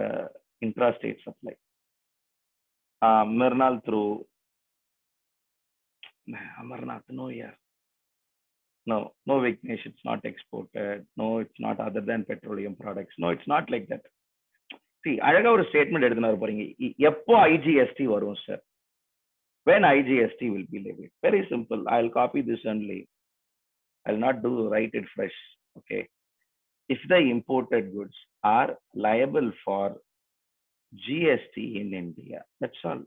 intrastate supply. Mirnal through. Amarnath, no, yeah. No, Vignesh, it's not exported. No, it's not other than petroleum products. No, it's not like that. See, அழகா ஒரு statement எடுத்துனாரு பாருங்க. எப்போ IGST வரும் sir? When IGST will be levied? Very simple. I'll copy this only. I'll not write it fresh. Okay. If the imported goods are liable for GST in India, that's all.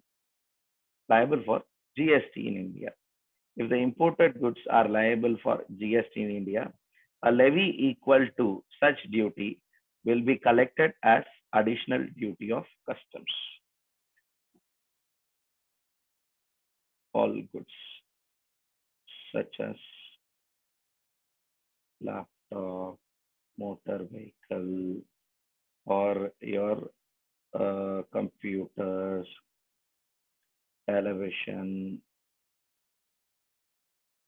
Liable for GST in India. If the imported goods are liable for GST in India, a levy equal to such duty will be collected as additional duty of customs. All goods such as laptop, motor vehicle, or your computers, television,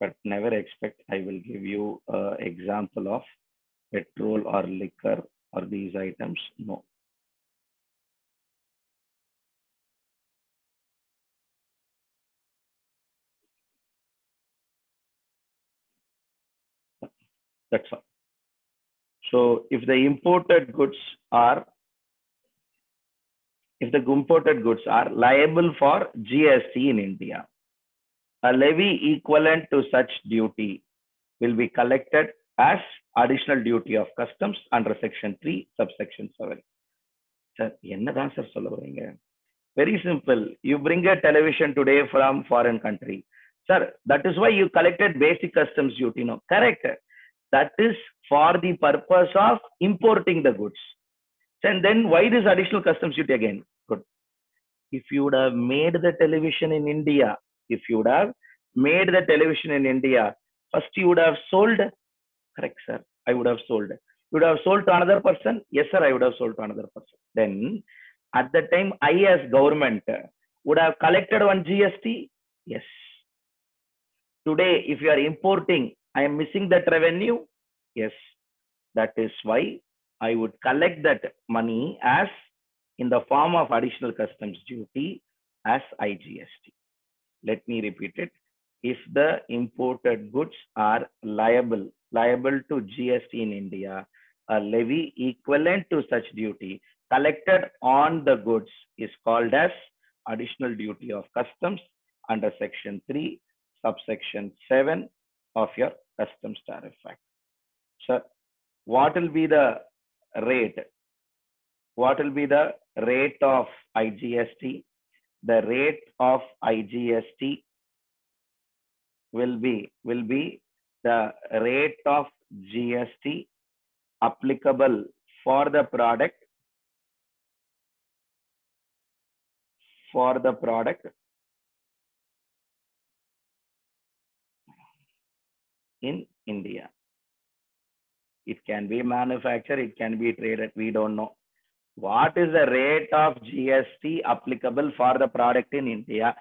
but never expect I will give you an example of petrol or liquor or these items. No. That's all. So if the imported goods are liable for GST in India, a levy equivalent to such duty will be collected as additional duty of customs under section 3 subsection 7. Sir, என்னதான் sir சொல்ல வரீங்க? Very simple. You bring a television today from foreign country. Sir, that is why you collected basic customs duty. No, correct. That is for the purpose of importing the goods. And then why this additional customs duty again? Good. If you would have made the television in India, first you would have sold. Correct, sir. I would have sold. You would have sold to another person? Yes, sir, I would have sold to another person. Then at the time, I as government would have collected one GST? Yes. Today, if you are importing, I am missing that revenue? Yes. That is why I would collect that money as in the form of additional customs duty as IGST. Let me repeat it. If the imported goods are liable to GST in India, a levy equivalent to such duty collected on the goods is called as additional duty of customs under section 3 subsection 7 of your customs tariff act. Sir, what will be the rate? What will be the rate of IGST? The rate of IGST will be the rate of GST applicable for the product in India. It can be manufactured, it can be traded, we don't know. What is the rate of GST applicable for the product in India?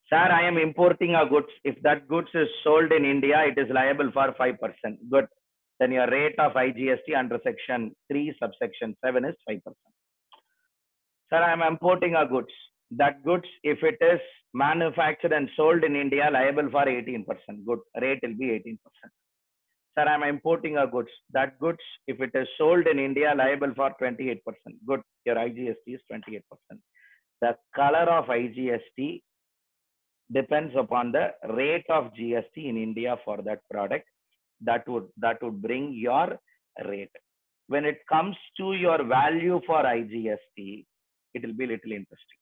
Sir, I am importing a goods. If that goods is sold in India, it is liable for 5%. Good. Then your rate of IGST under section 3, subsection 7 is 5%. Sir, I am importing a goods. That goods, if it is manufactured and sold in India, liable for 18%. Good. Rate will be 18%. Sir, I am importing a goods. That goods, if it is sold in India, liable for 28%. Good. Your IGST is 28%. The color of IGST depends upon the rate of GST in India for that product. That would bring your rate. When it comes to your value for IGST, it will be little interesting.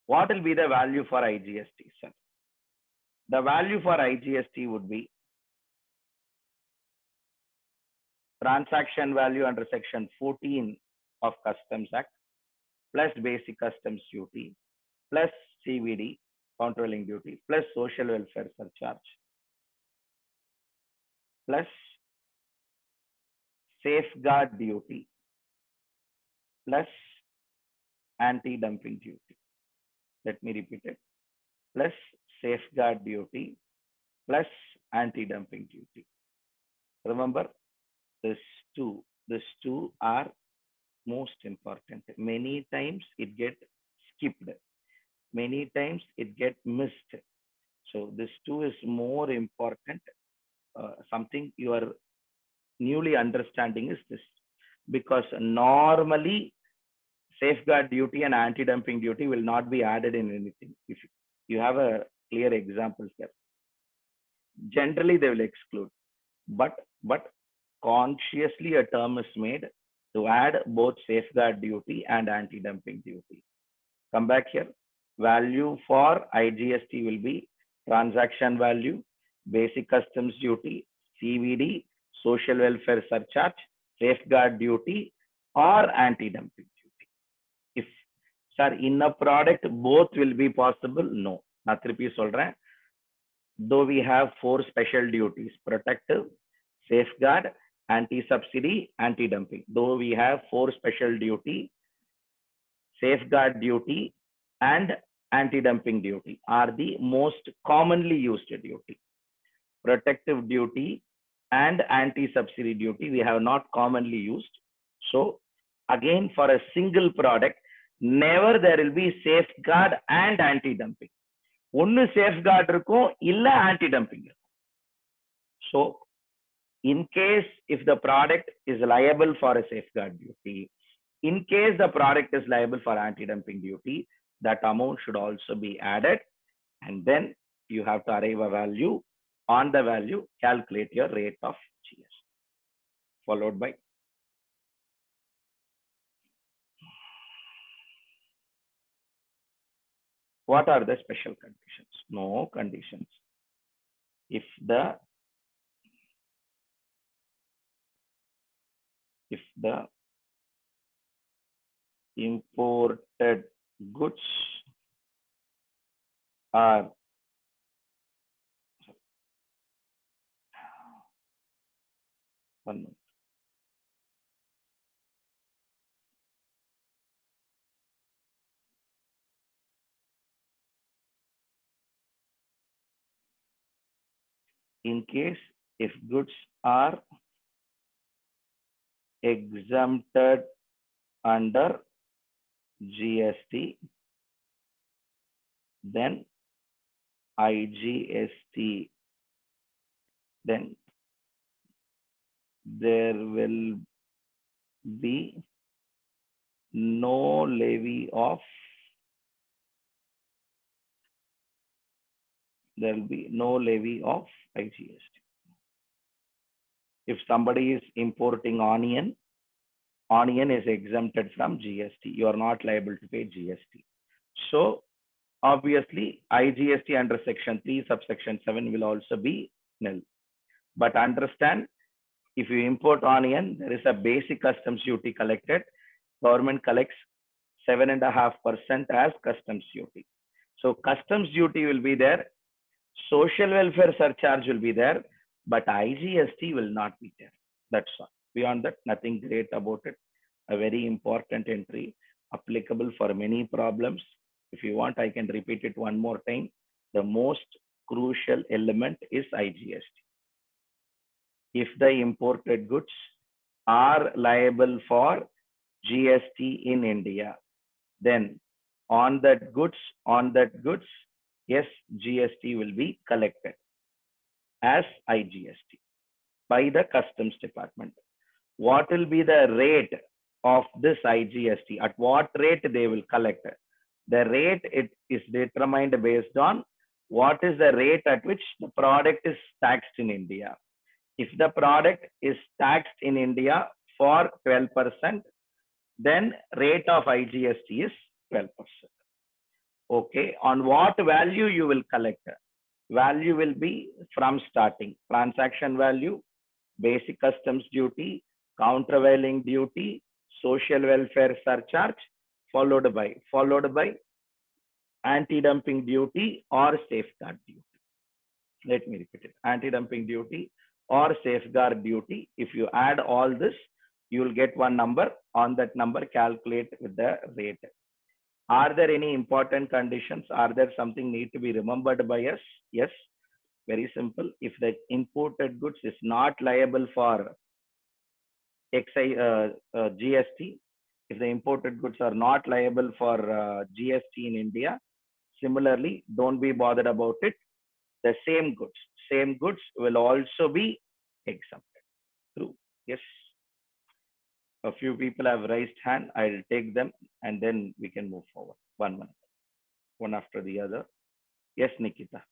What will be the value for IGST, sir? The value for IGST would be transaction value under section 14 of Customs Act plus basic customs duty plus CVD, countervailing duty, plus social welfare surcharge, plus safeguard duty, plus anti-dumping duty. Let me repeat it. Plus safeguard duty, plus anti-dumping duty. Remember, these two are most important. Many times it gets skipped. Many times it gets missed. So this two is more important. Something you are newly understanding is this, because normally safeguard duty and anti-dumping duty will not be added in anything. If you have a clear example here, generally they will exclude, but consciously a term is made to add both safeguard duty and anti-dumping duty. Come back here. Value for IGST will be transaction value, basic customs duty, CVD, social welfare surcharge, safeguard duty, or anti-dumping duty. If, sir, in a product both will be possible, no. Not repeat solra. Though we have 4 special duties: protective, safeguard, anti-subsidy, anti-dumping. Though we have 4 special duty, safeguard duty and anti-dumping duty are the most commonly used duty. Protective duty and anti-subsidy duty we have not commonly used. So again, for a single product, never there will be safeguard and anti-dumping. Only safeguard irukum, illa anti-dumping irukum. So in case if the product is liable for a safeguard duty, in case the product is liable for anti-dumping duty, that amount should also be added, and then you have to arrive a value. On the value, calculate your rate of GST, followed by what are the special conditions? No conditions. If the imported goods are in case if goods are exempted under GST, then IGST, then there will be no levy of IGST. If somebody is importing onion is exempted from GST. You are not liable to pay GST. So obviously IGST under section 3 subsection 7 will also be nil. But understand, if you import onion, there is a basic customs duty collected. Government collects 7.5% as customs duty. So customs duty will be there. Social welfare surcharge will be there, but IGST will not be there. That's all. Beyond that, nothing great about it. A very important entry applicable for many problems. If you want, I can repeat it one more time. The most crucial element is IGST. If the imported goods are liable for GST in India, then on that goods, yes, GST will be collected as IGST by the Customs Department. What will be the rate of this IGST? At what rate they will collect? The rate it is determined based on what is the rate at which the product is taxed in India. If the product is taxed in India for 12%, then rate of IGST is 12%. Okay, on what value you will collect? Value will be from starting transaction value, basic customs duty, countervailing duty, social welfare surcharge, followed by anti-dumping duty or safeguard duty. Let me repeat it. Anti-dumping duty or safeguard duty. If you add all this, you will get one number. On that number, calculate with the rate. Are there any important conditions? Are there something need to be remembered by us? Yes. Very simple. If the imported goods is not liable for GST, if the imported goods are not liable for GST in India, similarly, don't be bothered about it. The same goods will also be exempted. True. Yes. A few people have raised hand. I'll take them and then we can move forward. 1 minute. One after the other. Yes, Nikita.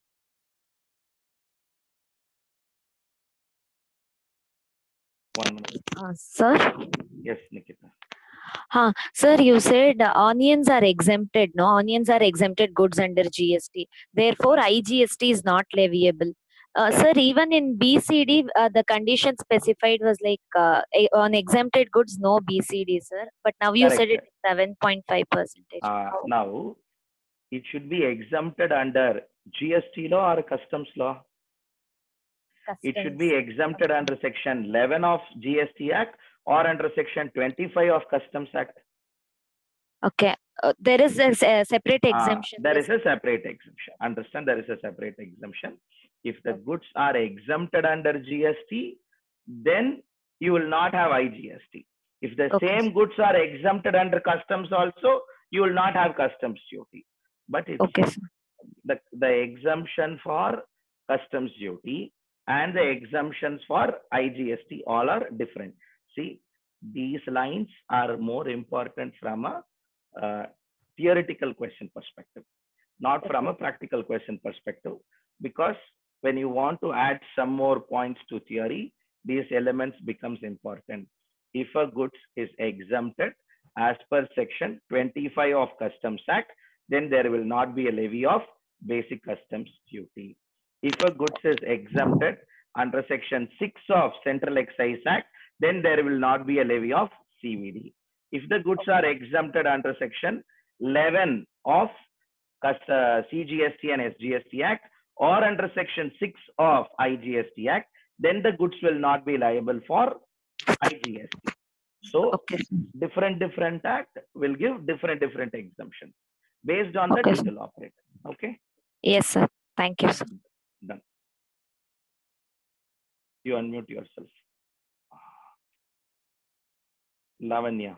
One minute. Sir? Yes, Nikita. Sir, you said onions are exempted, no? Onions are exempted goods under GST. Therefore, IGST is not leviable. Sir, even in BCD, the condition specified was like on exempted goods, no BCD, sir. But now you said it is 7.5%. Now, it should be exempted under GST law or customs law. It should be exempted under section 11 of GST Act or under section 25 of Customs Act. Okay. There is a separate exemption. There is a separate exemption. Understand, there is a separate exemption. If the goods are exempted under GST, then you will not have IGST. If the same goods are exempted under customs also, you will not have customs duty. But it's the exemption for customs duty and the exemptions for IGST all are different. See, these lines are more important from a theoretical question perspective, not from a practical question perspective, because when you want to add some more points to theory, these elements becomes important. If a goods is exempted as per section 25 of Customs Act, then there will not be a levy of basic customs duty. If a goods is exempted under section 6 of Central Excise Act, then there will not be a levy of CVD. If the goods are exempted under section 11 of CGST and SGST Act or under section 6 of IGST Act, then the goods will not be liable for IGST. So different act will give different exemptions based on the legal operator. Okay. Yes, sir. Thank you, sir. Done. You unmute yourself. Lavanya.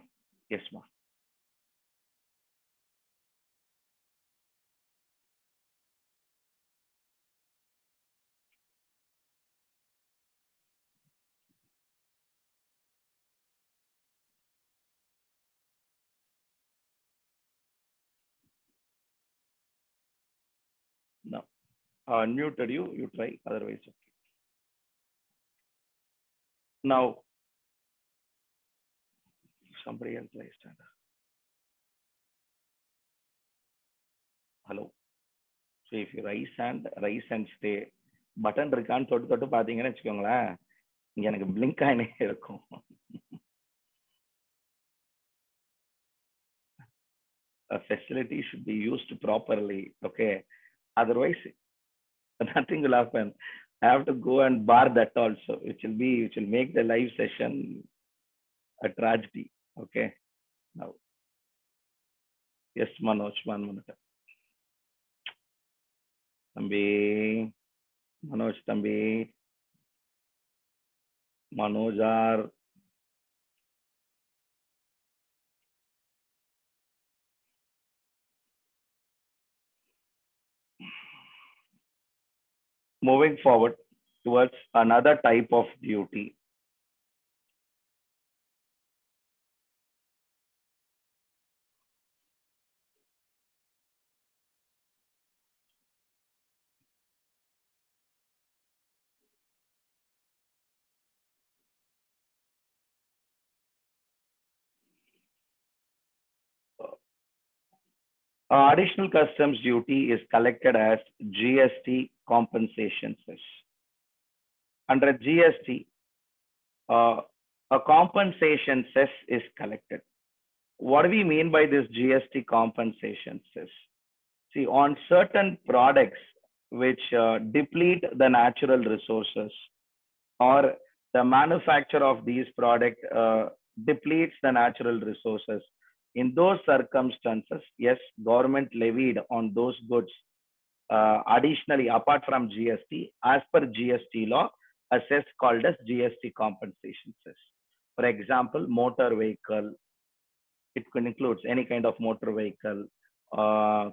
Yes, ma'am. No. Unmuted you. You try. Otherwise, okay. Now, somebody else raised hand. Hello. So if you raise and stay, button இருக்கான்னு தொட்டு பாத்தீங்கன்னு வச்சுக்கோங்களேன், இங்க எனக்கு blink ஆயினே இருக்கும். A facility should be used properly. Okay. Otherwise, Nothing will happen. I have to go and bar that also, which will make the live session a tragedy. Okay. Now, yes, Manoj, 1 minute. Tambi, Manoj, Tambi, Manojar. Moving forward towards another type of duty. Additional customs duty is collected as GST compensation cess. Under GST, a compensation cess is collected. What do we mean by this GST compensation cess? See, on certain products which deplete the natural resources, or the manufacture of these products depletes the natural resources, in those circumstances, yes, government levied on those goods additionally, apart from GST, as per GST law, a cess called as GST compensation cess. For example, motor vehicle, it can include any kind of motor vehicle,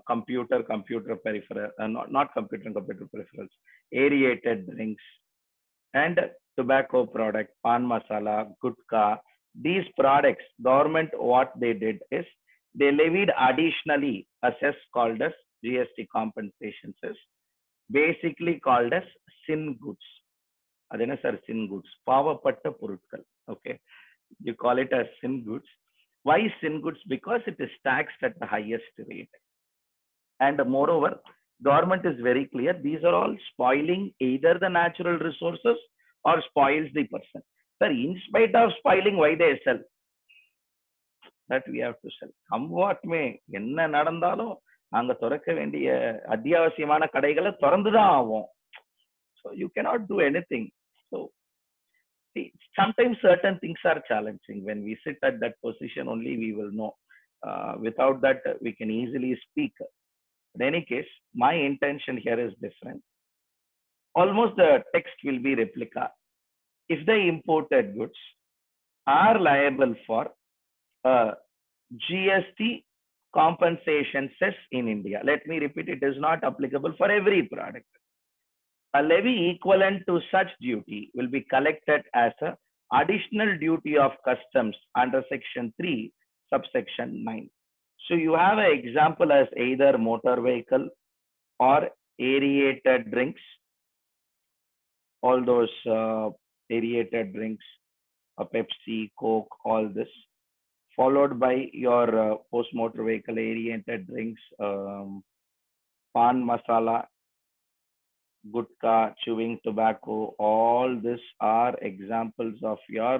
computer peripheral, not computer peripherals, aerated drinks, and tobacco product, pan masala, gutka. These products, government, what they did is they levied additionally a cess called as GST compensation cess, basically called as sin goods. Adena sir, sin goods. Pavapatta purutkal. Okay. You call it as sin goods. Why sin goods? Because it is taxed at the highest rate. And moreover, government is very clear. These are all spoiling either the natural resources or spoils the person. Sir, in spite of spoiling, why they sell? That we have to sell. Somewhat may என்ன நடந்தாலும் நாங்க திறக்க வேண்டிய அத்தியாவசியமான கடைகளை திறந்துதான் ஆகும். So you cannot do anything. So see, sometimes certain things are challenging. When we sit at that position, only we will know. Without that, we can easily speak. In any case, my intention here is different. Almost the text will be replica. If the imported goods are liable for GST compensation cess in India, let me repeat, it is not applicable for every product. A levy equivalent to such duty will be collected as an additional duty of customs under section 3, subsection 9. So you have an example as either motor vehicle or aerated drinks, all those aerated drinks, Pepsi, Coke, all this, followed by your post motor vehicle aerated drinks, pan masala, gutka, chewing tobacco, all this are examples of your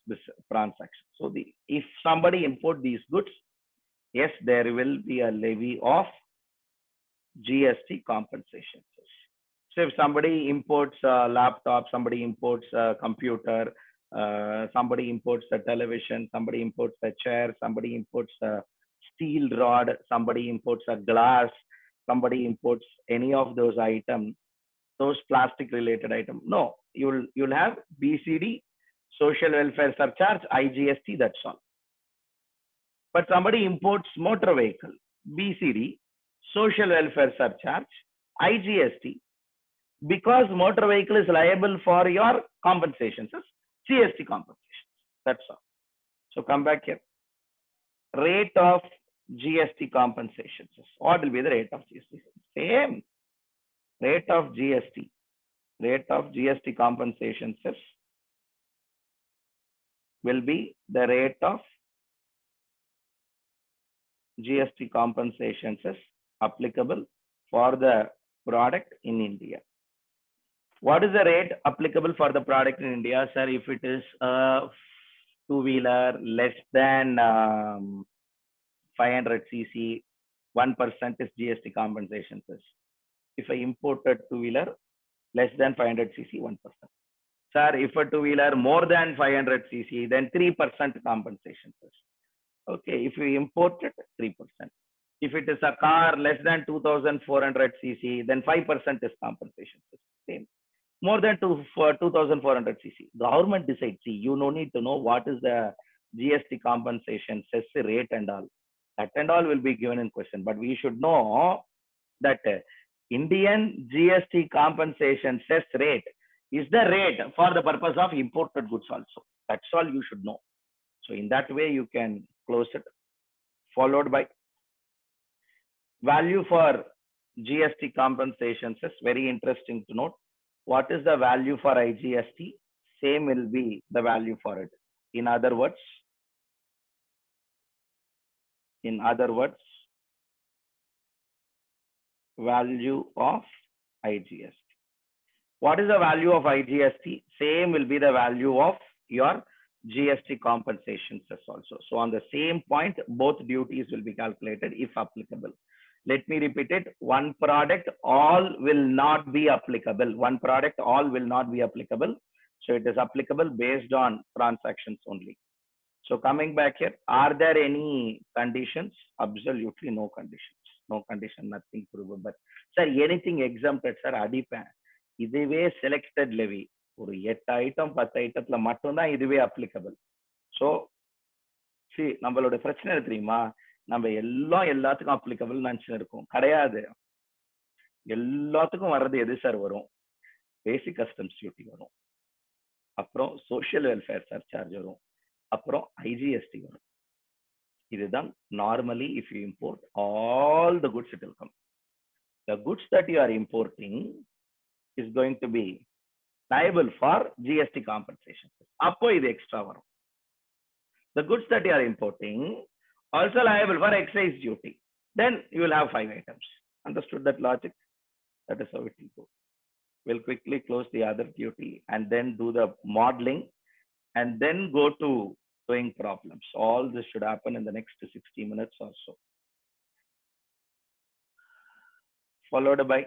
this transaction. So if somebody import these goods, yes, there will be a levy of GST compensation. So if somebody imports a laptop, somebody imports a computer, somebody imports a television, somebody imports a chair, somebody imports a steel rod, somebody imports a glass, somebody imports any of those items, those plastic related items. No, you'll have BCD, social welfare surcharge, IGST, that's all. But somebody imports motor vehicle, BCD, social welfare surcharge, IGST, because motor vehicle is liable for your compensations, GST compensations. That's all. So come back here. Rate of GST compensations. What will be the rate of GST? Same. Rate of GST. Rate of GST compensations will be the rate of GST compensations applicable for the product in India. What is the rate applicable for the product in India, sir? If it is a two-wheeler less than 500 cc, 1% is GST compensation cess. If I imported two-wheeler less than 500 cc, 1%. Sir, if a two-wheeler more than 500 cc, then 3% compensation cess. Okay, if you import it, 3%. If it is a car less than 2400 cc, then 5% is compensation cess. Same. More than 2400 cc. Government decides. See, you no need to know what is the GST compensation cess rate and all. That and all will be given in question. But we should know that Indian GST compensation cess rate is the rate for the purpose of imported goods also. That's all you should know. So in that way, you can close it. Followed by value for GST compensation cess. Very interesting to note. What is the value for IGST? Same will be the value for it. In other words, value of IGST. What is the value of IGST? Same will be the value of your GST compensation cess also. So on the same point, both duties will be calculated if applicable. Let me repeat it. One product, all will not be applicable. One product, all will not be applicable. So it is applicable based on transactions only. So coming back here, are there any conditions? Absolutely no conditions. No condition, nothing provable. Sir, anything exempted, sir, அடிப்பேன். இதுவே selected levy. ஒரு 8 item 10 ஐட்டத்துல மட்டும்தான் இதுவே applicable. So, see, நம்மளோட பிரச்சனை தெரியுமா? நம்ம எல்லாத்துக்கும் applicable நினைச்சு இருக்கோம். கிடையாது. எல்லாத்துக்கும் வர்றது எது சார் வரும்? பேசிக் கஸ்டம்ஸ் டியூட்டி வரும். அப்புறம் சோஷியல் வெல்ஃபேர் சர்சார்ஜ் வரும். அப்புறம் ஐஜிஎஸ்டி வரும். இதுதான் normally if you import all the goods it will come. The goods that you are importing is going to be liable for GST compensation. அப்போ இது extra வரும். The goods that you are importing also liable for excise duty. Then you will have 5 items. Understood that logic? That is how it will go. We'll quickly close the other duty and then do the modeling and then go to doing problems. All this should happen in the next 60 minutes or so. Followed by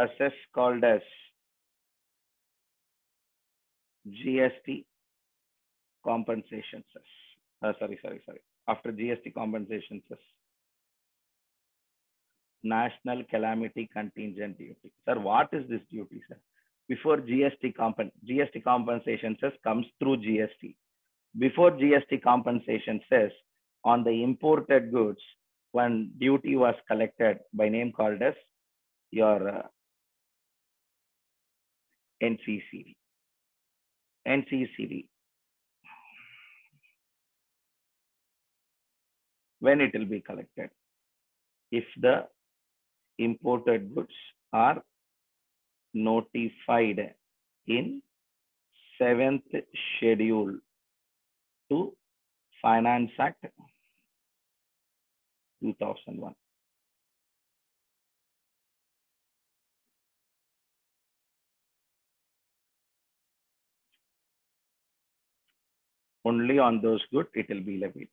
a cess called as GST compensation cess. Sorry. After GST compensation cess, National Calamity Contingent Duty. Sir, what is this duty, sir? Before GST compensation cess comes through GST. Before GST compensation cess, on the imported goods, one duty was collected by name called as your NCCD. When it will be collected? If the imported goods are notified in 7th schedule to Finance Act 2001. Only on those goods it will be levied.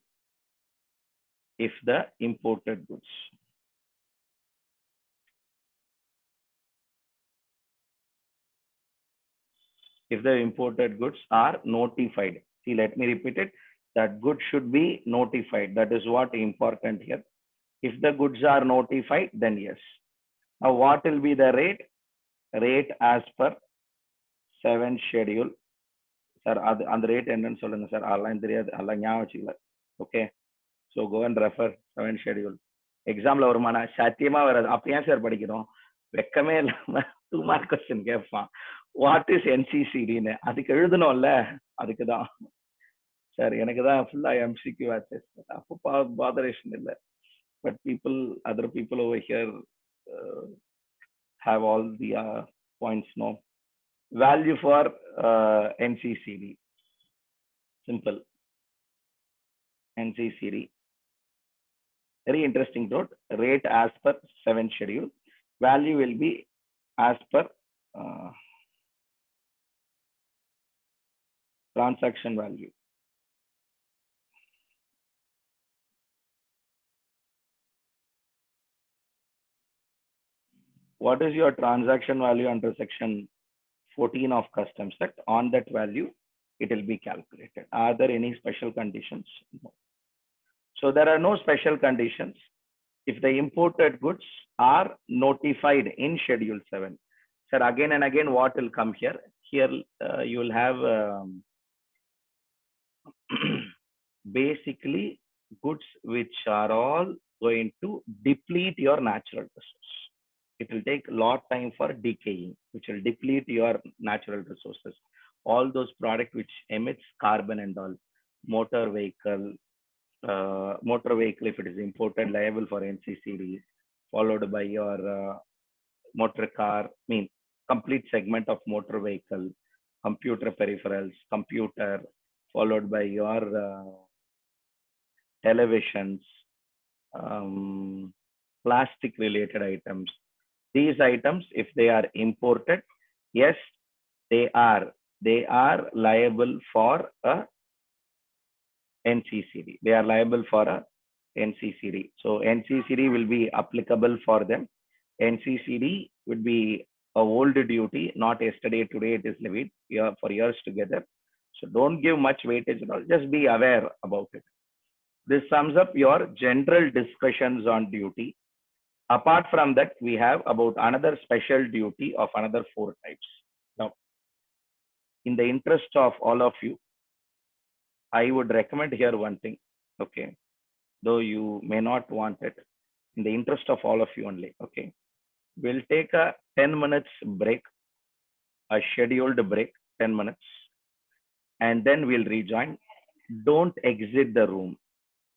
If the imported goods are notified. See, let me repeat it. That goods should be notified. That is what important here. If the goods are notified, then yes. Now, what will be the rate? Rate as per 7th schedule. Sir, on the rate and solunga sir. Okay. So go and refer 7th schedule. Exam la varumana satyama varadu. Appo yen sir படிக்கிறோம். வெக்கமே இல்லாம 2 mark question கேட்பான். What is NCCD ன்னு அதுக்கு எழுதணும்ல, அதுக்கு தான் sir. எனக்கு தான் ஃபுல்லா MCQ ஆச்சஸ். அப்போ பாதரேஷன் இல்லை. But other people over here have all the points. No value for NCCD. Simple. NCCD. Very interesting note. Rate as per 7th schedule. Value will be as per Transaction value. What is your transaction value under section 14 of customs act? On that value, it will be calculated. Are there any special conditions? No. So there are no special conditions if the imported goods are notified in Schedule 7. Sir, again and again, what will come here? Here you will have basically goods which are all going to deplete your natural resource. It will take a lot of time for decaying, which will deplete your natural resources. All those products which emits carbon and all, motor vehicle, if it is imported, liable for NCCD, followed by your motor car, complete segment of motor vehicle, computer peripherals, computer, followed by your televisions, plastic related items. These items, if they are imported, yes, they are liable for a NCCD. They are liable for a NCCD. So NCCD will be applicable for them. NCCD would be a old duty, not yesterday, today it is levied for years together. So don't give much weightage at all. Just be aware about it. This sums up your general discussions on duty. Apart from that, we have about another special duty of another 4 types. Now, in the interest of all of you, I would recommend here one thing, okay, though you may not want it, in the interest of all of you only, okay. We'll take a 10 minutes break, a scheduled break, 10 minutes, and then we'll rejoin. Don't exit the room.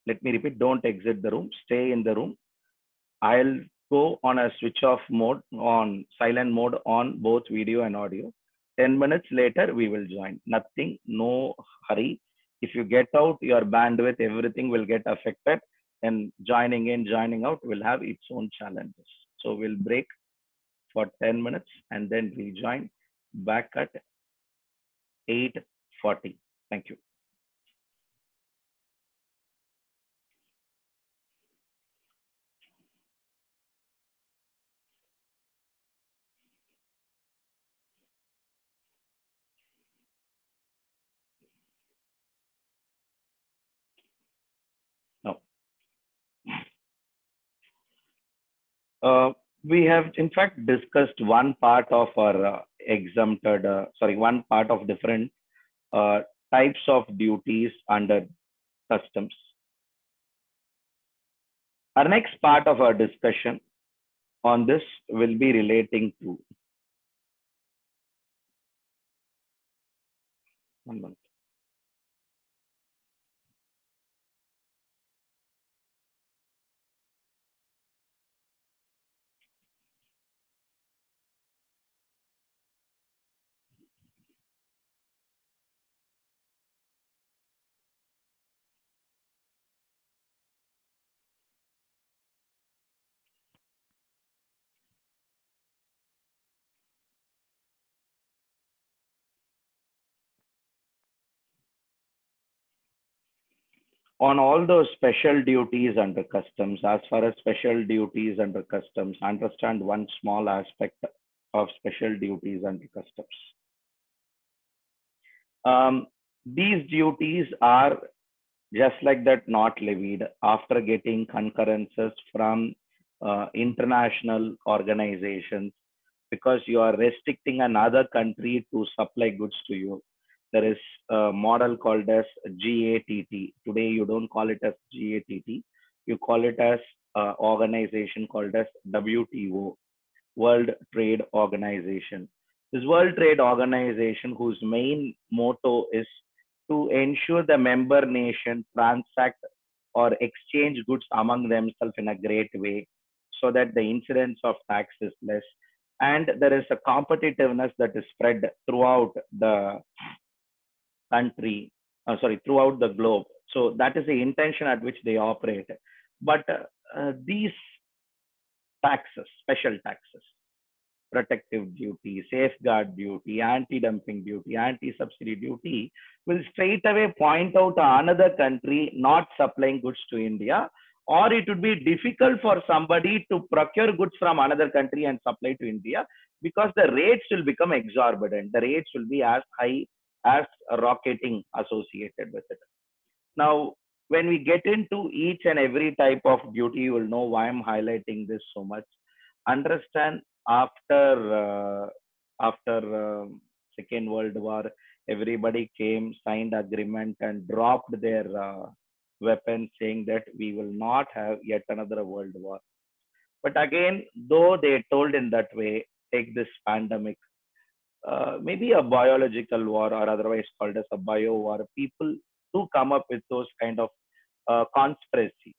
Let me repeat, don't exit the room, stay in the room. I'll go on a switch off mode, on silent mode on both video and audio. 10 minutes later, we will join. Nothing, no hurry. If you get out, your bandwidth, everything will get affected. And joining in, joining out will have its own challenges. So we'll break for 10 minutes and then rejoin back at 8:40. Thank you. We have in fact discussed one part of our one part of different types of duties under customs. Our next part of our discussion on this will be relating to one month. On all those special duties under customs, as far as special duties under customs, understand one small aspect of special duties under customs. These duties are just like that not levied after getting concurrences from international organizations, because you are restricting another country to supply goods to you. There is a model called as GATT. Today you don't call it as GATT. You call it as an organization called as WTO, World Trade Organization. This World Trade Organization, whose main motto is to ensure the member nation transact or exchange goods among themselves in a great way, so that the incidence of tax is less and there is a competitiveness that is spread throughout the country, throughout the globe. So that is the intention at which they operate. But these taxes, special taxes, protective duty, safeguard duty, anti-dumping duty, anti-subsidy duty, will straight away point out another country not supplying goods to India, or it would be difficult for somebody to procure goods from another country and supply to India because the rates will become exorbitant. The rates will be as high as rocketing associated with it. Now, when we get into each and every type of duty, you will know why I'm highlighting this so much. Understand after Second World War, everybody came, signed agreement, and dropped their weapons, saying that we will not have yet another world war. But again, though they told in that way, take this pandemic, maybe a biological war or otherwise called as a bio war, people do come up with those kind of conspiracy.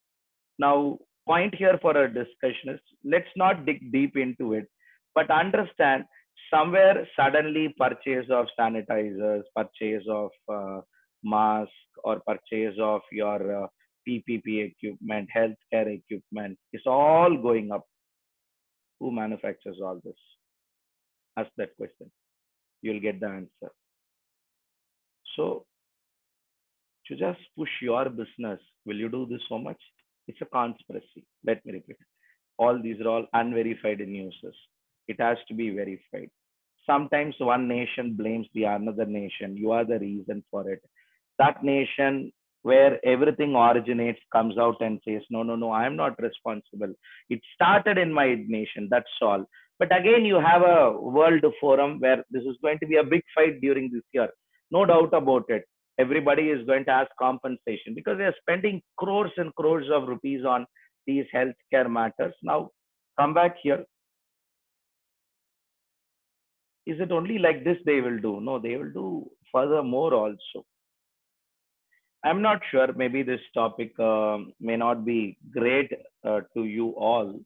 Now, point here for a discussion is let's not dig deep into it, but understand somewhere suddenly purchase of sanitizers, purchase of mask, or purchase of your PPP equipment, healthcare equipment is all going up. Who manufactures all this? Ask that question. You'll get the answer. So, to just push your business, will you do this so much? It's a conspiracy. Let me repeat. All these are all unverified news. It has to be verified. Sometimes one nation blames the another nation. You are the reason for it. That nation where everything originates comes out and says, no, no, no, I am not responsible. It started in my nation. That's all. But again, you have a world forum where this is going to be a big fight during this year. No doubt about it. Everybody is going to ask compensation because they are spending crores and crores of rupees on these healthcare matters. Now, come back here. Is it only like this they will do? No, they will do furthermore also. I'm not sure. Maybe this topic may not be great to you all,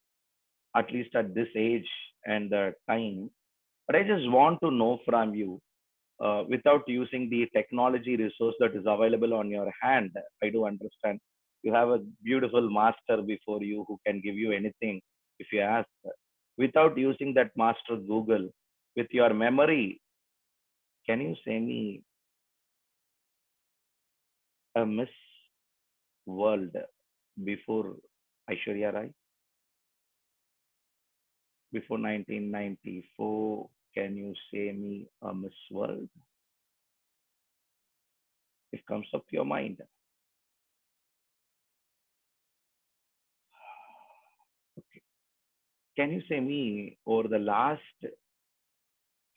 at least at this age and the time. But I just want to know from you, without using the technology resource that is available on your hand. I do understand you have a beautiful master before you who can give you anything if you ask. Without using that master Google, with your memory, can you say me a Miss World before Aishwarya Rai? Before 1994, can you say me a Miss World? It comes up to your mind. Okay. Can you say me over the last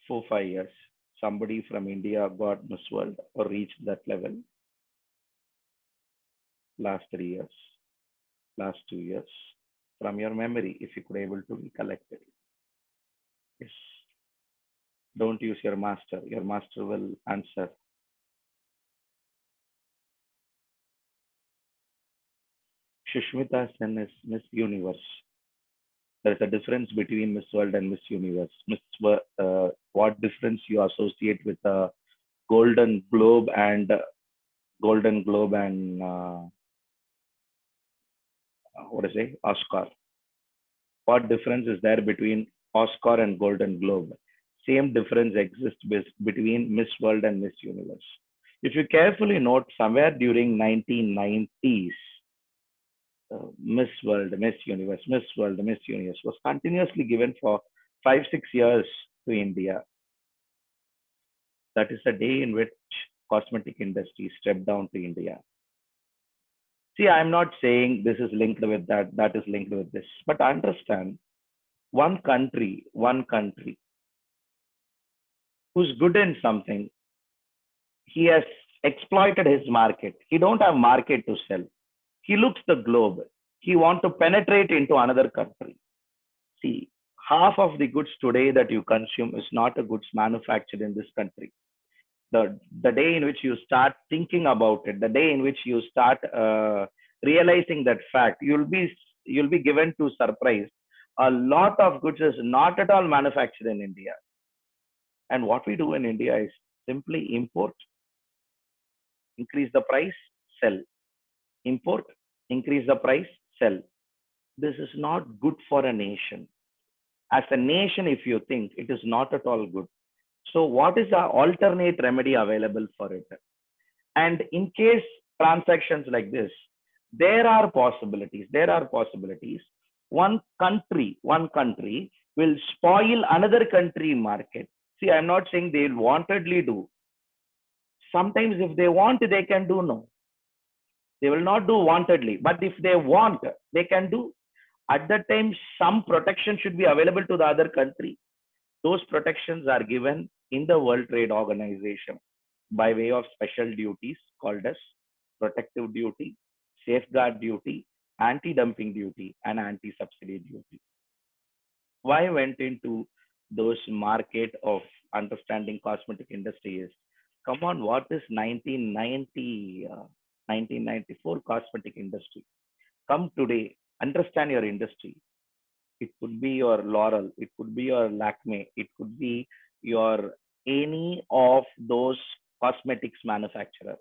4-5 years, somebody from India got Miss World or reached that level? Last 3 years, last 2 years, from your memory, if you could able to recollect it. Yes. Don't use your master. Your master will answer. Shushmita Sen is Miss Universe. There is a difference between Miss World and Miss Universe. What difference you associate with a Golden Globe and what is it? Oscar. What difference is there between Oscar and Golden Globe? Same difference exists between Miss World and Miss Universe. If you carefully note, somewhere during 1990s, Miss World, Miss Universe, Miss World, Miss Universe was continuously given for 5-6 years to India. That is the day in which cosmetic industry stepped down to India. See, I'm not saying this is linked with that, that is linked with this, but understand one country who's good in something, he has exploited his market. He don't have market to sell. He looks the globe. He wants to penetrate into another country. See, half of the goods today that you consume is not a goods manufactured in this country. The day in which you start thinking about it, the day in which you start realizing that fact, you'll be given to surprise. A lot of goods is not at all manufactured in India. And what we do in India is simply import, increase the price, sell. Import, increase the price, sell. This is not good for a nation. As a nation, if you think, it is not at all good. So what is the alternate remedy available for it? And in case transactions like this, there are possibilities. There are possibilities. One country will spoil another country market. See, I'm not saying they'll wantedly do. Sometimes if they want, they can do. No, they will not do wantedly. But if they want, they can do. At that time, some protection should be available to the other country. Those protections are given in the World Trade Organization by way of special duties called as protective duty, safeguard duty, anti-dumping duty, and anti-subsidy duty. Why I went into those market of understanding cosmetic industry is, come on, what is 1990, 1994 cosmetic industry? Come today, understand your industry. It could be your Laurel, it could be your Lakme, it could be your any of those cosmetics manufacturer.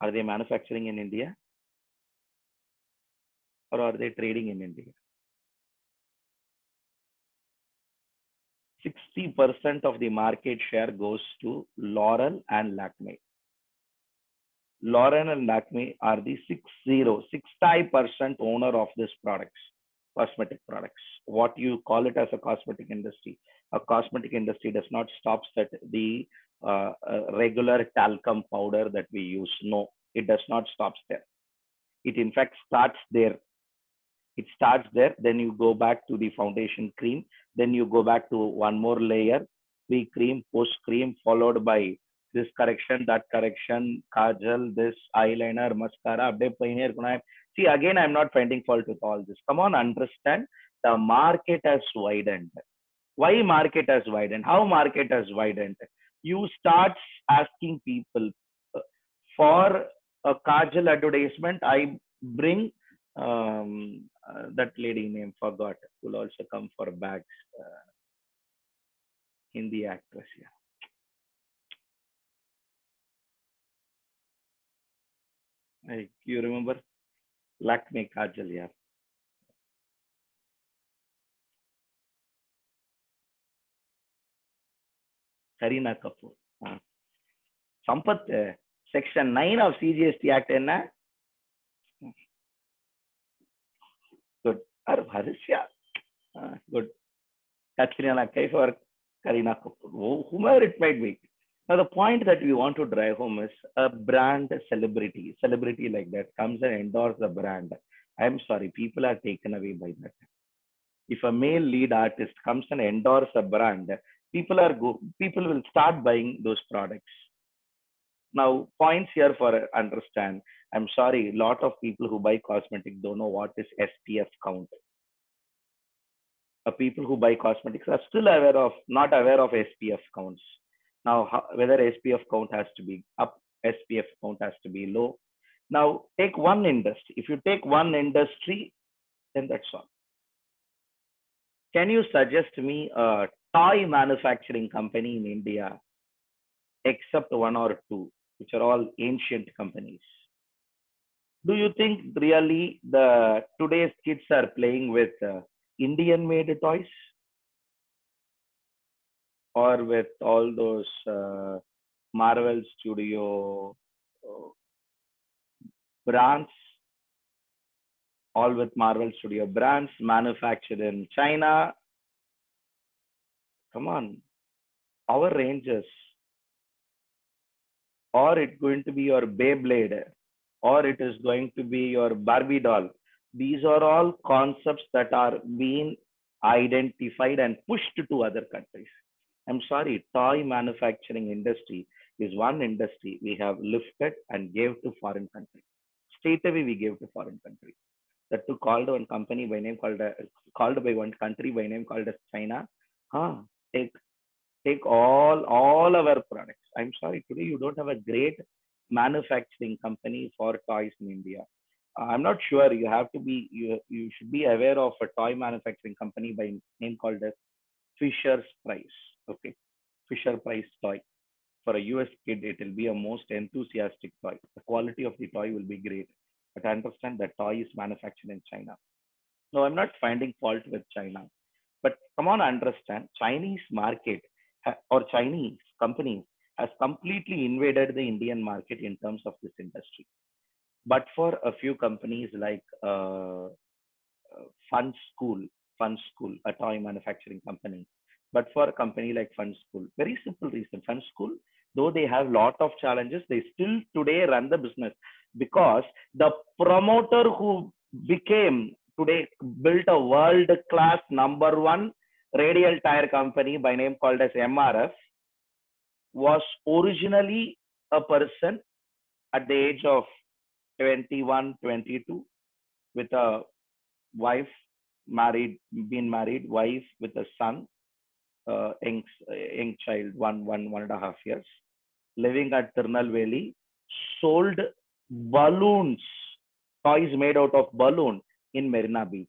Are they manufacturing in India or are they trading in India? 60% of the market share goes to Laurel and Lakme. Laurel and Lakme are the 65% owner of this products, cosmetic products. What you call it as a cosmetic industry. A cosmetic industry does not stop at the regular talcum powder that we use. No, it does not stop there. It in fact starts there. It starts there. Then you go back to the foundation cream. Then you go back to one more layer, pre-cream, post-cream, followed by this correction, that correction, kajal, this eyeliner, mascara. See, again, I'm not finding fault with all this. Come on, understand. The market has widened. Why market has widened? How market has widened? You start asking people for a kajal advertisement. I bring that lady name forgot, will also come for bags. Hindi actress, yeah. You remember Lakme Kajal, yeah. Kareena Kapoor. Sampath, Section 9 of CGST Act, enna? Good. Harisha. Good. Katrina Kaif or Kareena Kapoor, whomever it might be. Now, the point that we want to drive home is a brand celebrity like that comes and endorse the brand. I'm sorry, people are taken away by that. If a male lead artist comes and endorse a brand, people will start buying those products. Now, points here for understand. I'm sorry, a lot of people who buy cosmetics don't know what is SPF count. People who buy cosmetics are still not aware of SPF counts. Now, whether SPF count has to be up, SPF count has to be low. Now, take one industry. If you take one industry, then that's all. Can you suggest me a toy manufacturing company in India, except one or two, which are all ancient companies? Do you think really today's kids are playing with Indian-made toys? Or with all those Marvel Studio brands, all with Marvel Studio brands manufactured in China. Come on, Power Rangers, or it's going to be your Beyblade, or it is going to be your Barbie doll. These are all concepts that are being identified and pushed to other countries. I'm sorry, toy manufacturing industry is one industry we have lifted and gave to foreign country. Straight away we gave to foreign country. That to called one company by name called by one country by name called as China. Take all our products. I'm sorry, today you don't have a great manufacturing company for toys in India. I'm not sure. You should be aware of a toy manufacturing company by name called as Fisher's Price. Okay, Fisher Price toy. For a US kid, it will be a most enthusiastic toy. The quality of the toy will be great. But I understand that toy is manufactured in China. No, I'm not finding fault with China. But come on, understand, Chinese market or Chinese companies has completely invaded the Indian market in terms of this industry. But for a few companies like Fun School, Fun School, a toy manufacturing company. But for a company like Fun School, very simple reason. Fun School, though they have lot of challenges, they still today run the business because the promoter who became today built a world class number one radial tire company by name called as MRF was originally a person at the age of 21, 22 with a wife, been married, wife with a son, young child, one and a half years, living at Tirunelveli, sold balloons, toys made out of balloon in Marina Beach.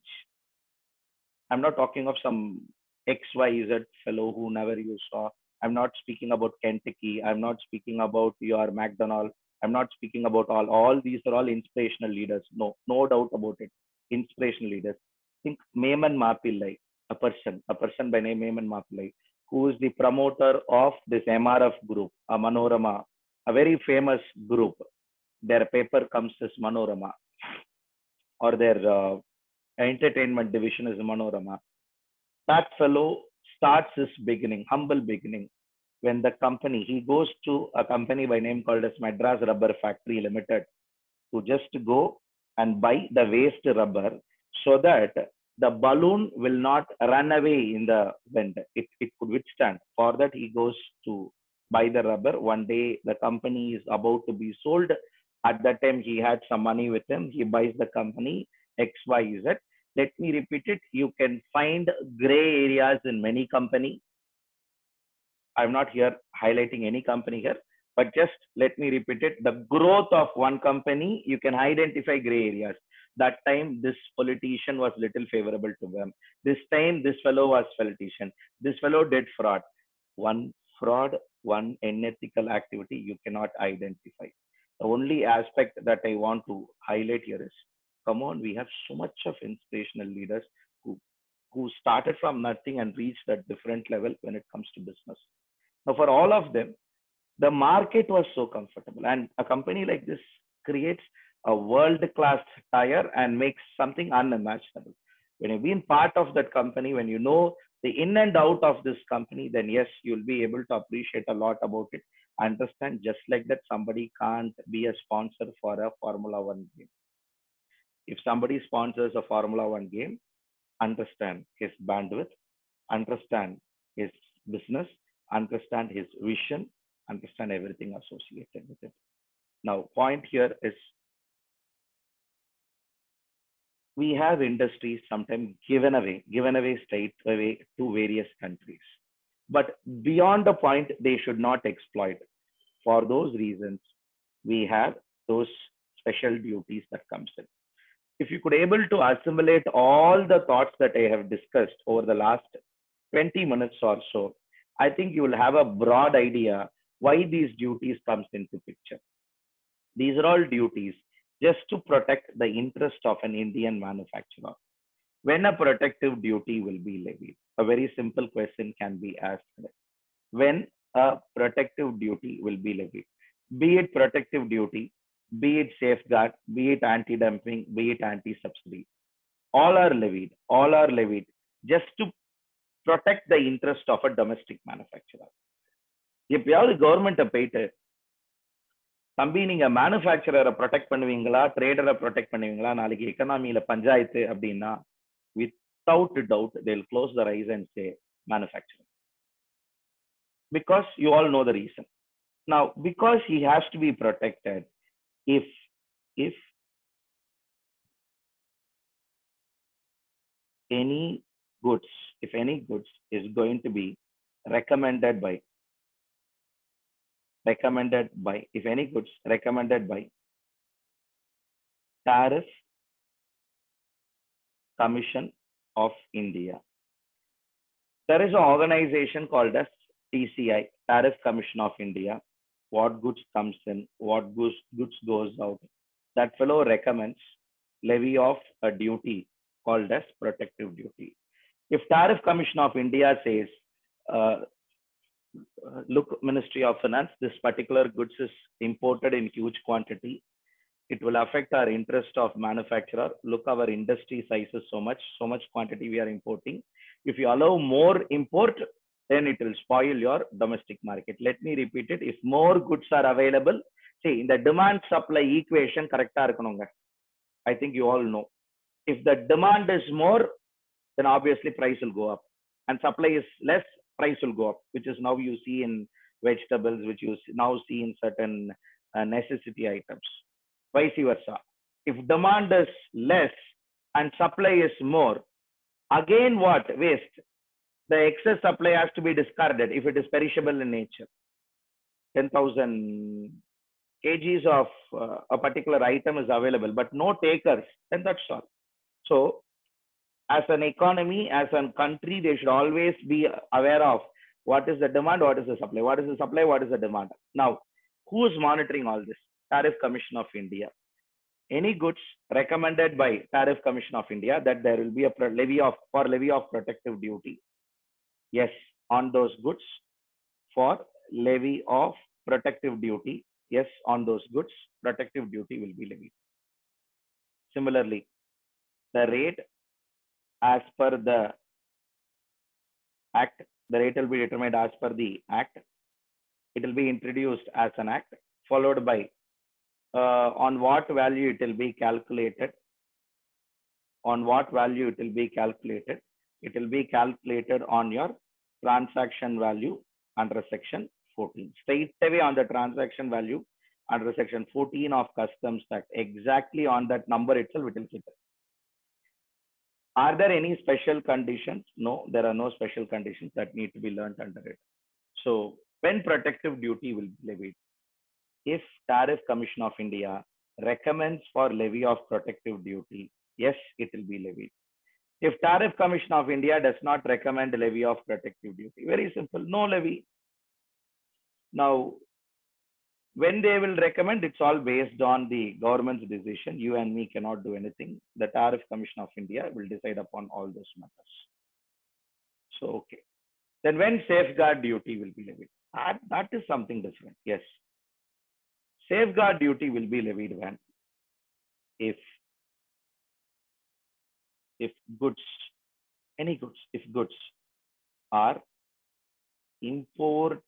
I'm not talking of some XYZ fellow who never you saw. I'm not speaking about Kentucky. I'm not speaking about your McDonald's. I'm not speaking about all these are all inspirational leaders. No doubt about it. Inspirational leaders. Think Mayman Mapillai, a person by name Mayman Mapillai, who is the promoter of this MRF group, a Manorama, a very famous group. Their paper comes as Manorama, or their entertainment division is Manorama. That fellow starts his beginning, humble beginning, when the company, he goes to a company by name called as Madras Rubber Factory Limited to just go and buy the waste rubber so that the balloon will not run away in the wind. It could withstand. For that, he goes to buy the rubber. One day, the company is about to be sold. At that time, he had some money with him. He buys the company XYZ. Let me repeat it. You can find gray areas in many companies. I'm not here highlighting any company here, but just let me repeat it. The growth of one company, you can identify gray areas. That time, this politician was little favorable to them. This time, this fellow was politician. This fellow did fraud. One fraud, one unethical activity you cannot identify. The only aspect that I want to highlight here is, come on, we have so much of inspirational leaders who started from nothing and reached a different level when it comes to business. Now, for all of them, the market was so comfortable, and a company like this creates a world-class tire and makes something unimaginable. When you've been part of that company, when you know the in and out of this company, then yes, you'll be able to appreciate a lot about it. Understand, just like that, somebody can't be a sponsor for a Formula One game. If somebody sponsors a Formula One game, understand his bandwidth, understand his business, understand his vision, understand everything associated with it. Now, point here is we have industries sometimes given away straight away to various countries. But beyond the point, they should not exploit. For those reasons, we have those special duties that comes in. If you could able to assimilate all the thoughts that I have discussed over the last 20 minutes or so, I think you will have a broad idea why these duties comes into picture. These are all duties just to protect the interest of an Indian manufacturer. When a protective duty will be levied? A very simple question can be asked. When a protective duty will be levied? Be it protective duty, be it safeguard, be it anti-dumping, be it anti-subsidy. All are levied just to protect the interest of a domestic manufacturer. எப்பயாவது கவர்மெண்ட்டை போயிட்டு தம்பி நீங்க மேனுஃபேக்சரரை protect பண்ணுவீங்களா, ட்ரேடரை protect பண்ணுவீங்களா, நாளைக்கு எக்கனாமியில பஞ்சாயத்து அப்படின்னா without doubt they'll close their eyes and say manufacturing, because you all know the reason. Now, because he has to be protected, if any goods is going to be recommended by Tariff Commission of India. There is an organization called as TCI, Tariff Commission of India. What goods comes in, what goods goes out. That fellow recommends levy of a duty called as protective duty. If Tariff Commission of India says, look, Ministry of Finance, this particular goods is imported in huge quantity, it will affect our interest of manufacturer. Look, our industry size is so much quantity we are importing. If you allow more import, then it will spoil your domestic market. Let me repeat it. If more goods are available, see, in the demand supply equation, correct? I think you all know. If the demand is more, then obviously price will go up, and supply is less, price will go up, which is now you see in vegetables, which you now see in certain necessity items. Vice versa. If demand is less and supply is more, again what? Waste. The excess supply has to be discarded if it is perishable in nature. 10,000 kgs of a particular item is available, but no takers, then that's all. So, as an economy, as a country, they should always be aware of what is the demand, what is the supply, what is the supply, what is the demand. Now, who is monitoring all this? Tariff Commission of India. Any goods recommended by Tariff Commission of India that there will be a levy of protective duty. Yes, on those goods for levy of protective duty. Yes, on those goods, protective duty will be levied. Similarly, the rate as per the act, the rate will be determined as per the act. It will be introduced as an act, followed by on what value it will be calculated. On what value it will be calculated? It will be calculated on your transaction value under section 14. Straight away on the transaction value under section 14 of Customs Act. Exactly on that number itself it will keep it. Are there any special conditions? No, there are no special conditions that need to be learned under it. So when protective duty will be levied? If Tariff Commission of India recommends for levy of protective duty, yes, it will be levied. If Tariff Commission of India does not recommend levy of protective duty, very simple, no levy. Now, when they will recommend, it's all based on the government's decision. You and me cannot do anything. The Tariff Commission of India will decide upon all those matters. So, okay. Then when safeguard duty will be levied? That is something different. Yes. Safeguard duty will be levied when? If goods, any goods, if goods are imported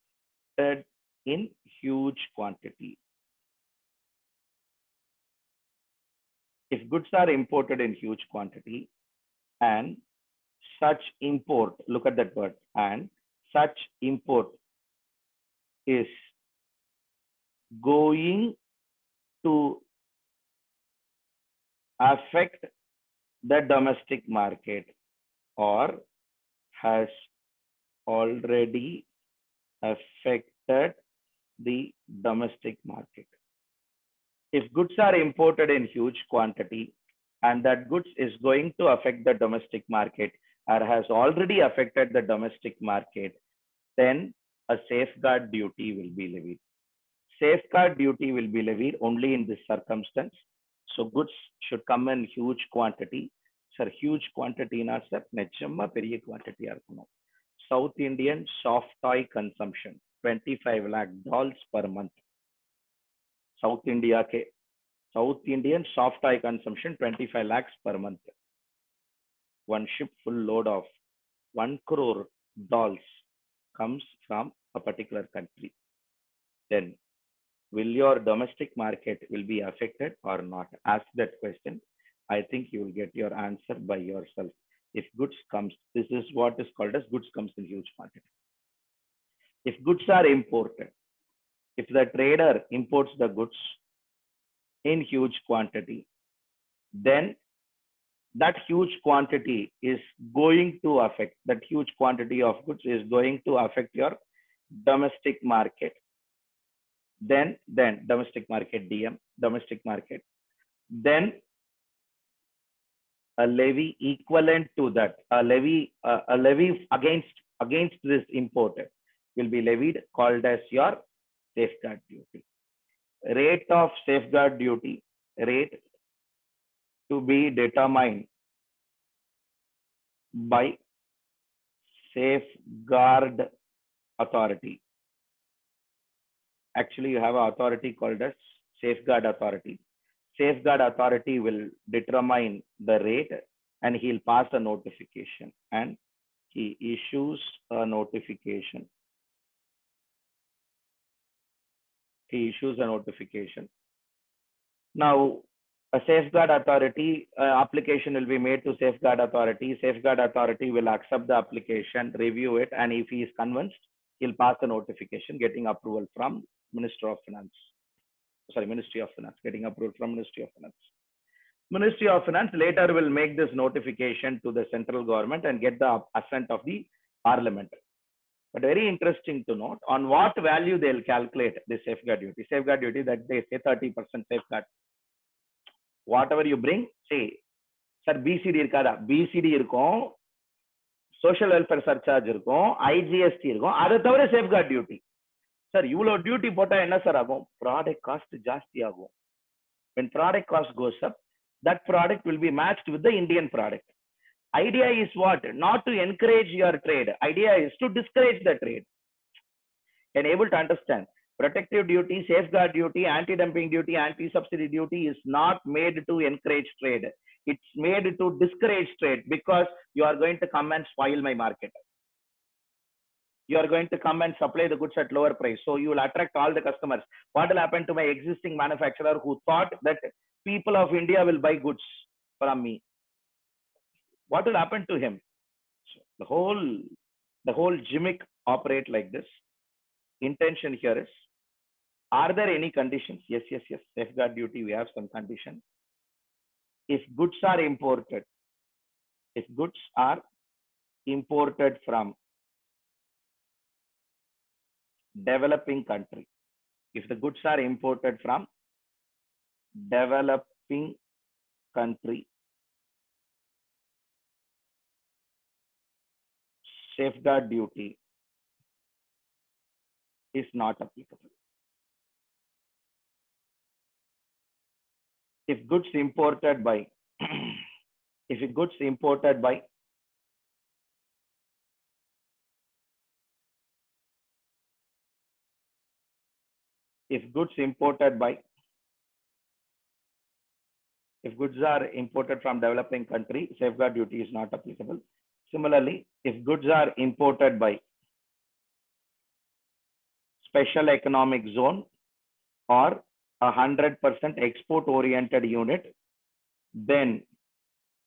in huge quantity. If goods are imported in huge quantity and such import, look at that word, and such import is going to affect the domestic market or has already affected the domestic market. If goods are imported in huge quantity and that goods is going to affect the domestic market or has already affected the domestic market, then a safeguard duty will be levied. Safeguard duty will be levied only in this circumstance. So goods should come in huge quantity. Sir, huge quantity na sir, nechama periya quantity arkuno. South Indian soft toy consumption, 25 lakh dolls per month. South Indian soft toy consumption, 25 lakhs per month. One ship full load of 1 crore dolls comes from a particular country. Then will your domestic market will be affected or not? Ask that question. I think you will get your answer by yourself. If goods comes, this is what is called as goods comes in huge quantity. If goods are imported, if the trader imports the goods in huge quantity, then that huge quantity is going to affect, that huge quantity of goods is going to affect your domestic market. Then domestic market, DM, domestic market. Then a levy equivalent to that, a levy against this imported will be levied, called as your safeguard duty. Rate of safeguard duty, rate to be determined by Safeguard Authority. Actually, you have an authority called as Safeguard Authority. Safeguard Authority will determine the rate and he'll pass a notification and he issues a notification. He issues a notification. Now, a Safeguard Authority application will be made to Safeguard Authority. Safeguard Authority will accept the application, review it, and if he is convinced, he'll pass the notification getting approval from Ministry of Finance, getting approval from Ministry of Finance. Ministry of Finance later will make this notification to the central government and get the assent of the Parliament. But very interesting to note, on what value they'll calculate the safeguard duty. Safeguard duty that they say 30% safeguard. Whatever you bring, say, sir, BCD irukada, BCD irukum, social welfare surcharge irukum, IGST irukum, adha thavara safeguard duty. Sir, ivlo duty pota enna sir agum? Product cost jaasti agum. When product cost goes up, that product will be matched with the Indian product. Idea is what? Not to encourage your trade. Idea is to discourage the trade. Can able to understand? Protective duty, safeguard duty, anti-dumping duty, anti-subsidy duty is not made to encourage trade. It's made to discourage trade because you are going to come and spoil my market. You are going to come and supply the goods at lower price. So you will attract all the customers. What will happen to my existing manufacturer who thought that people of India will buy goods from me? What will happen to him? So the whole gimmick operate like this. Intention here is, are there any conditions? Yes. Safeguard duty, we have some conditions. If goods are imported from developing country, if the goods are imported from developing country, safeguard duty is not applicable. If goods imported by if goods are imported from developing country, safeguard duty is not applicable. Similarly, if goods are imported by special economic zone or 100% export oriented unit, then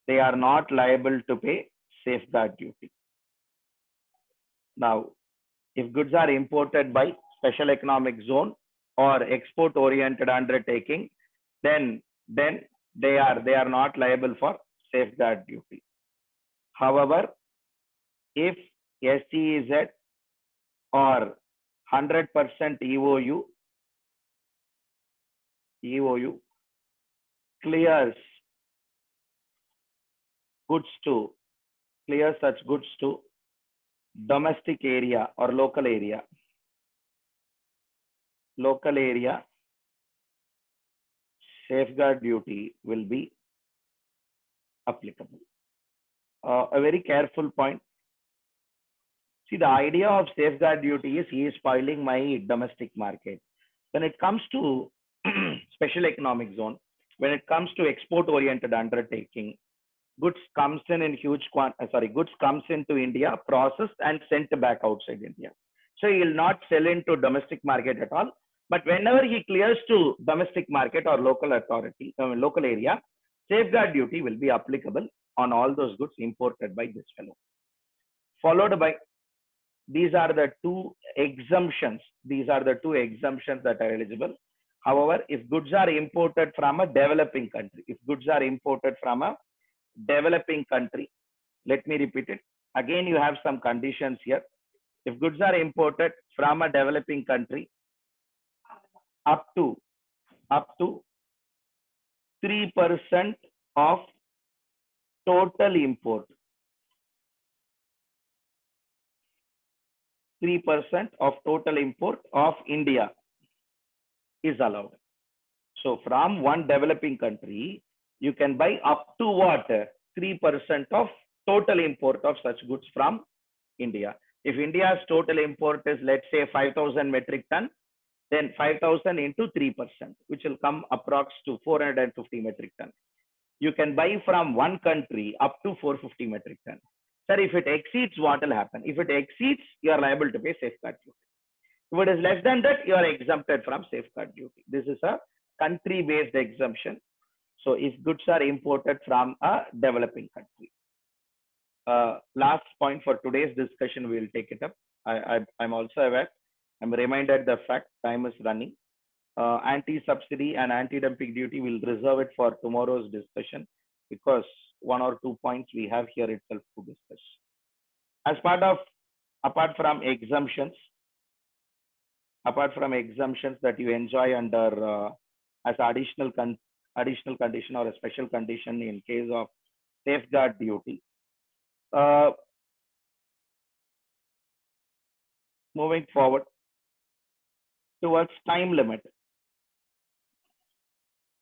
they are not liable to pay safeguard duty. Now, if goods are imported by special economic zone or export oriented undertaking, then they are not liable for safeguard duty. However, if SEZ or 100% EOU clears such goods to domestic area or local area, safeguard duty will be applicable. A very careful point. See, the idea of safeguard duty is he is spoiling my domestic market. When it comes to special economic zone, when it comes to export oriented undertaking, goods comes in huge goods comes into India, processed and sent back outside India. So he will not sell into domestic market at all. But whenever he clears to domestic market or local authority, local area, safeguard duty will be applicable on all those goods imported by this fellow. Followed by, these are the two exemptions. These are the two exemptions that are eligible. However, if goods are imported from a developing country, let me repeat it. Again, you have some conditions here. If goods are imported from a developing country, up to 3% of total import. 3% of total import of India is allowed. So from one developing country, you can buy up to what? 3% of total import of such goods from India. If India's total import is, let's say, 5,000 metric ton, then 5,000 into 3%, which will come approx to 450 metric ton. You can buy from one country up to 450 metric ton. Sir, if it exceeds, what will happen? If it exceeds, you are liable to pay safeguard duty. If it is less than that, you are exempted from safeguard duty. This is a country-based exemption. So if goods are imported from a developing country. Last point for today's discussion, we will take it up. I'm also aware. I'm reminded the fact time is running. Anti-subsidy and anti-dumping duty, will reserve it for tomorrow's discussion because one or two points we have here itself to discuss. As apart from exemptions that you enjoy under as additional condition or a special condition in case of safeguard duty. Moving forward towards time limit.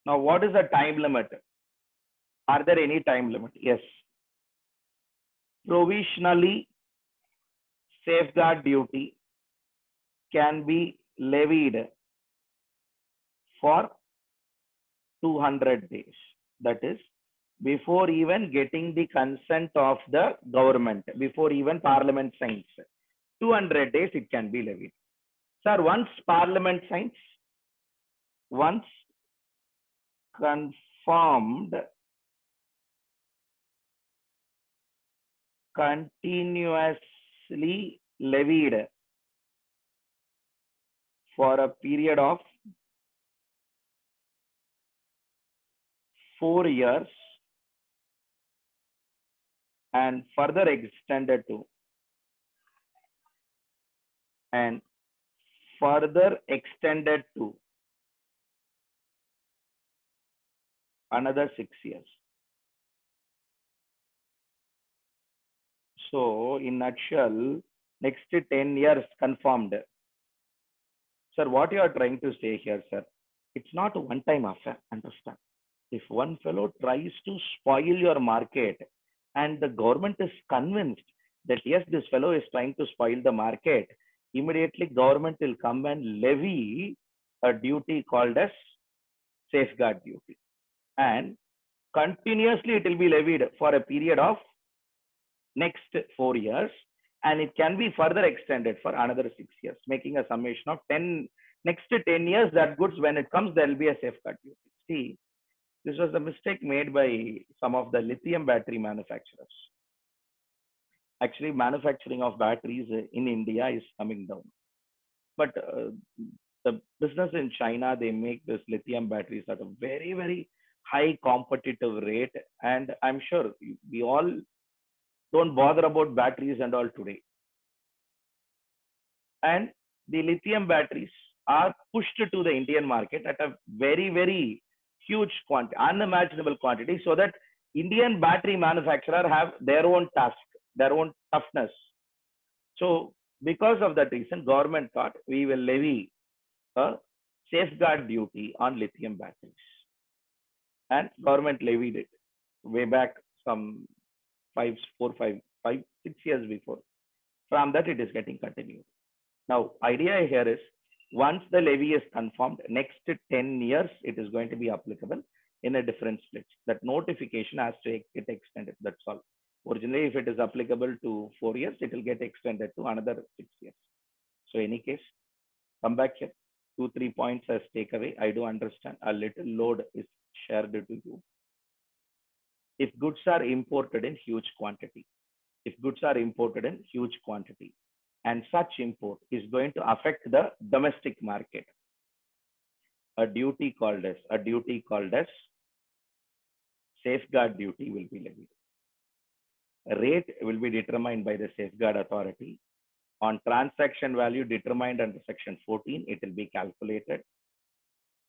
Now, what is the time limit? Are there any time limit? Yes. Provisionally, safeguard duty can be levied for 200 days. That is, before even getting the consent of the government, before even Parliament signs. 200 days it can be levied. Sir, once Parliament signs, once confirmed, continuously levied for a period of 4 years and further extended to another 6 years. So in nutshell, next 10 years confirmed. Sir, what you are trying to say here, sir, it's not a one-time affair, understand. If one fellow tries to spoil your market and the government is convinced that yes, this fellow is trying to spoil the market, immediately government will come and levy a duty called as safeguard duty. And continuously it will be levied for a period of next 4 years, and it can be further extended for another 6 years, making a summation of 10. Next 10 years, that goods, when it comes, there will be a safeguard duty. See, this was a mistake made by some of the lithium battery manufacturers. Actually, manufacturing of batteries in India is coming down. But the business in China, they make this lithium batteries at a very, very high competitive rate. And I'm sure we all don't bother about batteries and all today. And the lithium batteries are pushed to the Indian market at a very, very huge quantity, unimaginable quantity, so that Indian battery manufacturer have their own task, their own toughness. So because of that reason, government thought we will levy a safeguard duty on lithium batteries. And government levied it way back some 6 years before. From that, it is getting continued. Now, idea here is, once the levy is confirmed, next 10 years, it is going to be applicable in a different split. That notification has to get extended. That's all. Originally, if it is applicable to 4 years, it will get extended to another 6 years. So, any case, come back here. 2-3 points as takeaway. I do understand a little load is shared to you. If goods are imported in huge quantity, and such import is going to affect the domestic market, a duty called as safeguard duty will be levied. A rate will be determined by the safeguard authority. On transaction value determined under section 14, it will be calculated.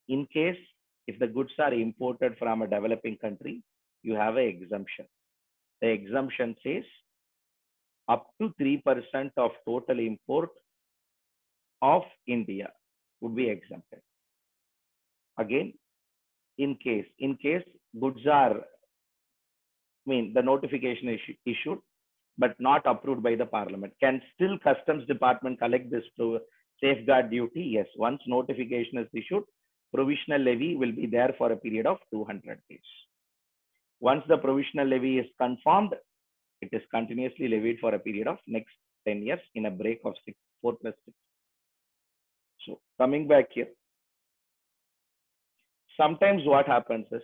In case if the goods are imported from a developing country, you have an exemption. The exemption says up to 3% of total import of India would be exempted. Again, in case goods are mean the notification is issued, but not approved by the parliament. Can still customs department collect this safeguard duty? Yes. Once notification is issued, provisional levy will be there for a period of 200 days. Once the provisional levy is confirmed, it is continuously levied for a period of next 10 years in a break of 4 plus 6. So coming back here, sometimes what happens is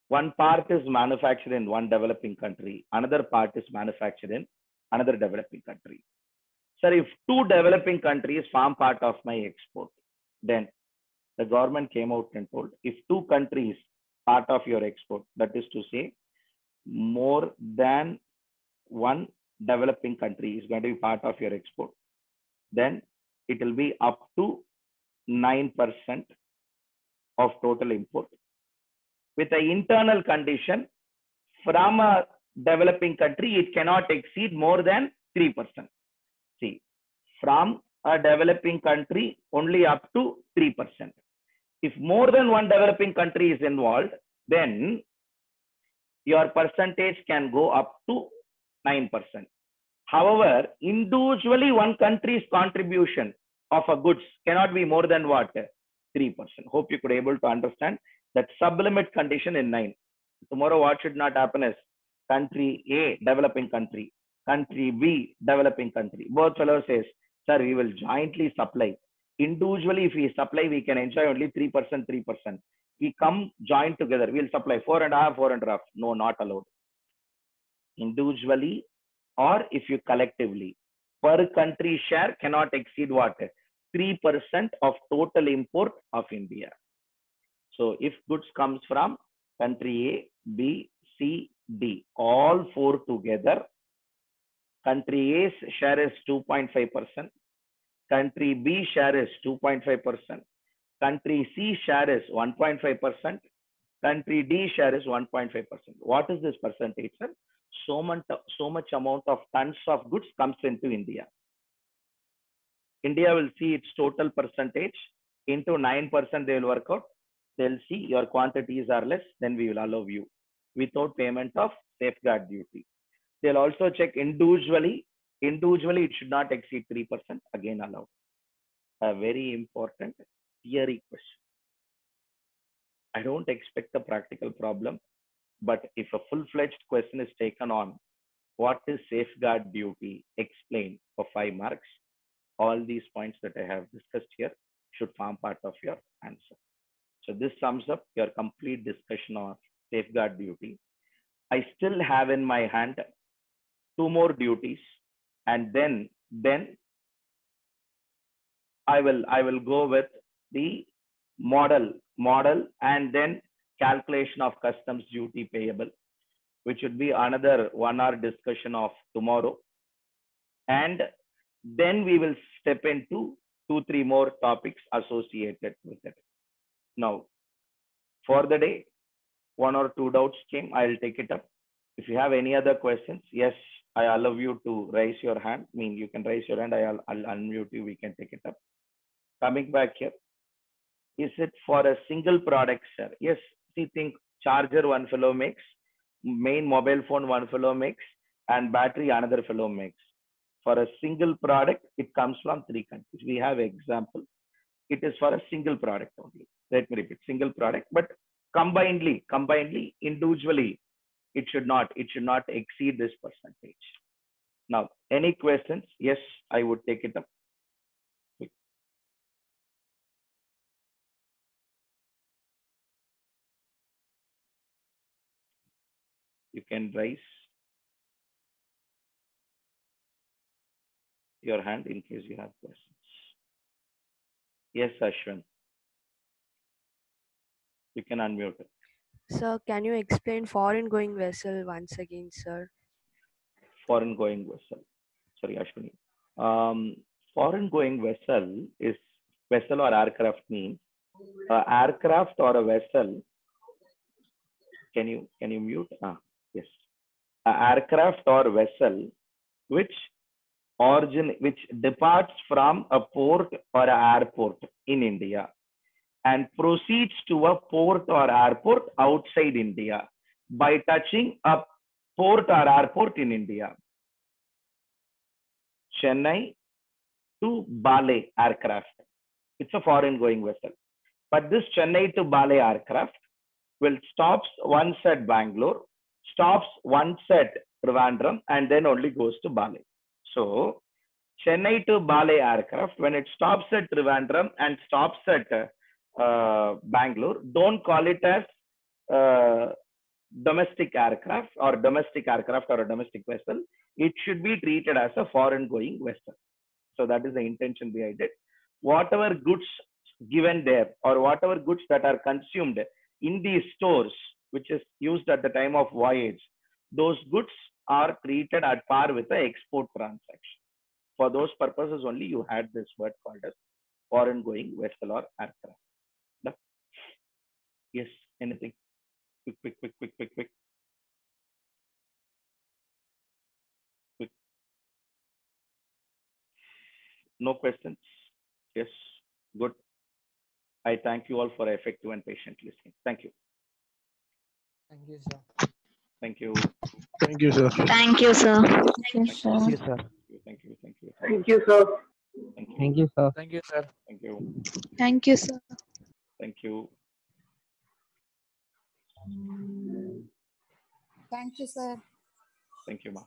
one part is manufactured in one developing country, another part is manufactured in another developing country. Sir, if two developing countries form part of my export, then the government came out and told, if two countries part of your export, that is to say, more than one developing country is going to be part of your export, then it will be up to 9% of total import. With the internal condition, from a developing country, it cannot exceed more than 3%. See, from a developing country, only up to 3%. If more than one developing country is involved, then your percentage can go up to 9%. However, individually one country's contribution of a goods cannot be more than what? 3%. Hope you could able to understand that sublimit condition in 9. Tomorrow what should not happen is country A, developing country, country B, developing country. Both fellows says, sir, we will jointly supply. Individually, if we supply, we can enjoy only 3%, 3%. We come joint together, we'll supply 4.5, 4.5. No, not allowed. Individually, or if you collectively, per country share cannot exceed what? 3% of total import of India. So if goods comes from country A, B, C, D, all four together, country A's share is 2.5%, country B share is 2.5%, country C share is 1.5%, country D share is 1.5%. What is this percentage, sir? So much amount of tons of goods comes into India. India will see its total percentage into 9%. They will work out. They'll see your quantities are less, then we will allow you without payment of safeguard duty. They'll also check individually. Individually, it should not exceed 3%. Again allowed. A very important theory question. I don't expect a practical problem, but if a full-fledged question is taken on what is safeguard duty, explain for 5 marks. All these points that I have discussed here should form part of your answer. So this sums up your complete discussion of safeguard duty. I still have in my hand 2 more duties, and then I will go with the model and then calculation of customs duty payable, which would be another 1 hour discussion of tomorrow. And then we will step into 2-3 more topics associated with it. Now, for the day, 1 or 2 doubts came, I'll take it up. If you have any other questions, yes, I allow you to raise your hand. I mean, you can raise your hand, I'll unmute you, we can take it up. Coming back here, is it for a single product, sir? Yes, see, think charger one fellow makes, main mobile phone one fellow makes, and battery another fellow makes. For a single product, it comes from 3 countries. We have example. It is for a single product only. Let me repeat, single product, but combinedly, individually, it should not exceed this percentage. Now, any questions? Yes, I would take it up. You can raise your hand in case you have questions. Yes, Ashwin. You can unmute it. Sir, can you explain foreign going vessel once again, sir? Foreign going vessel. Sorry, Ashwini. Foreign going vessel is vessel or aircraft means aircraft or a vessel. Can you mute? Yes. Aircraft or vessel which departs from a port or an airport in India and proceeds to a port or airport outside India. by touching a port or airport in India. Chennai to Bale aircraft. It's a foreign going vessel. But this Chennai to Bale aircraft will stops once at Bangalore, stops once at Trivandrum, and then only goes to Bale. So Chennai to Bale aircraft, when it stops at Trivandrum and stops at Bangalore, don't call it as domestic aircraft or a domestic vessel. It should be treated as a foreign going vessel. So that is the intention behind it. Whatever goods given there or whatever goods that are consumed in these stores, which is used at the time of voyage, those goods are treated at par with the export transaction. For those purposes only you had this word called as foreign going vessel or aircraft. No? Yes, anything? Quick. No questions? Yes, good. I thank you all for effective and patient listening. Thank you. Thank you, sir. Thank you. Thank you, sir. Thank you, sir. Yes, sir. Thank you, sir. Thank you. Thank you, sir. Thank you, sir. Thank you, sir. Thank you. Thank you, sir. Thank you. Thank you, sir. Thank you, ma.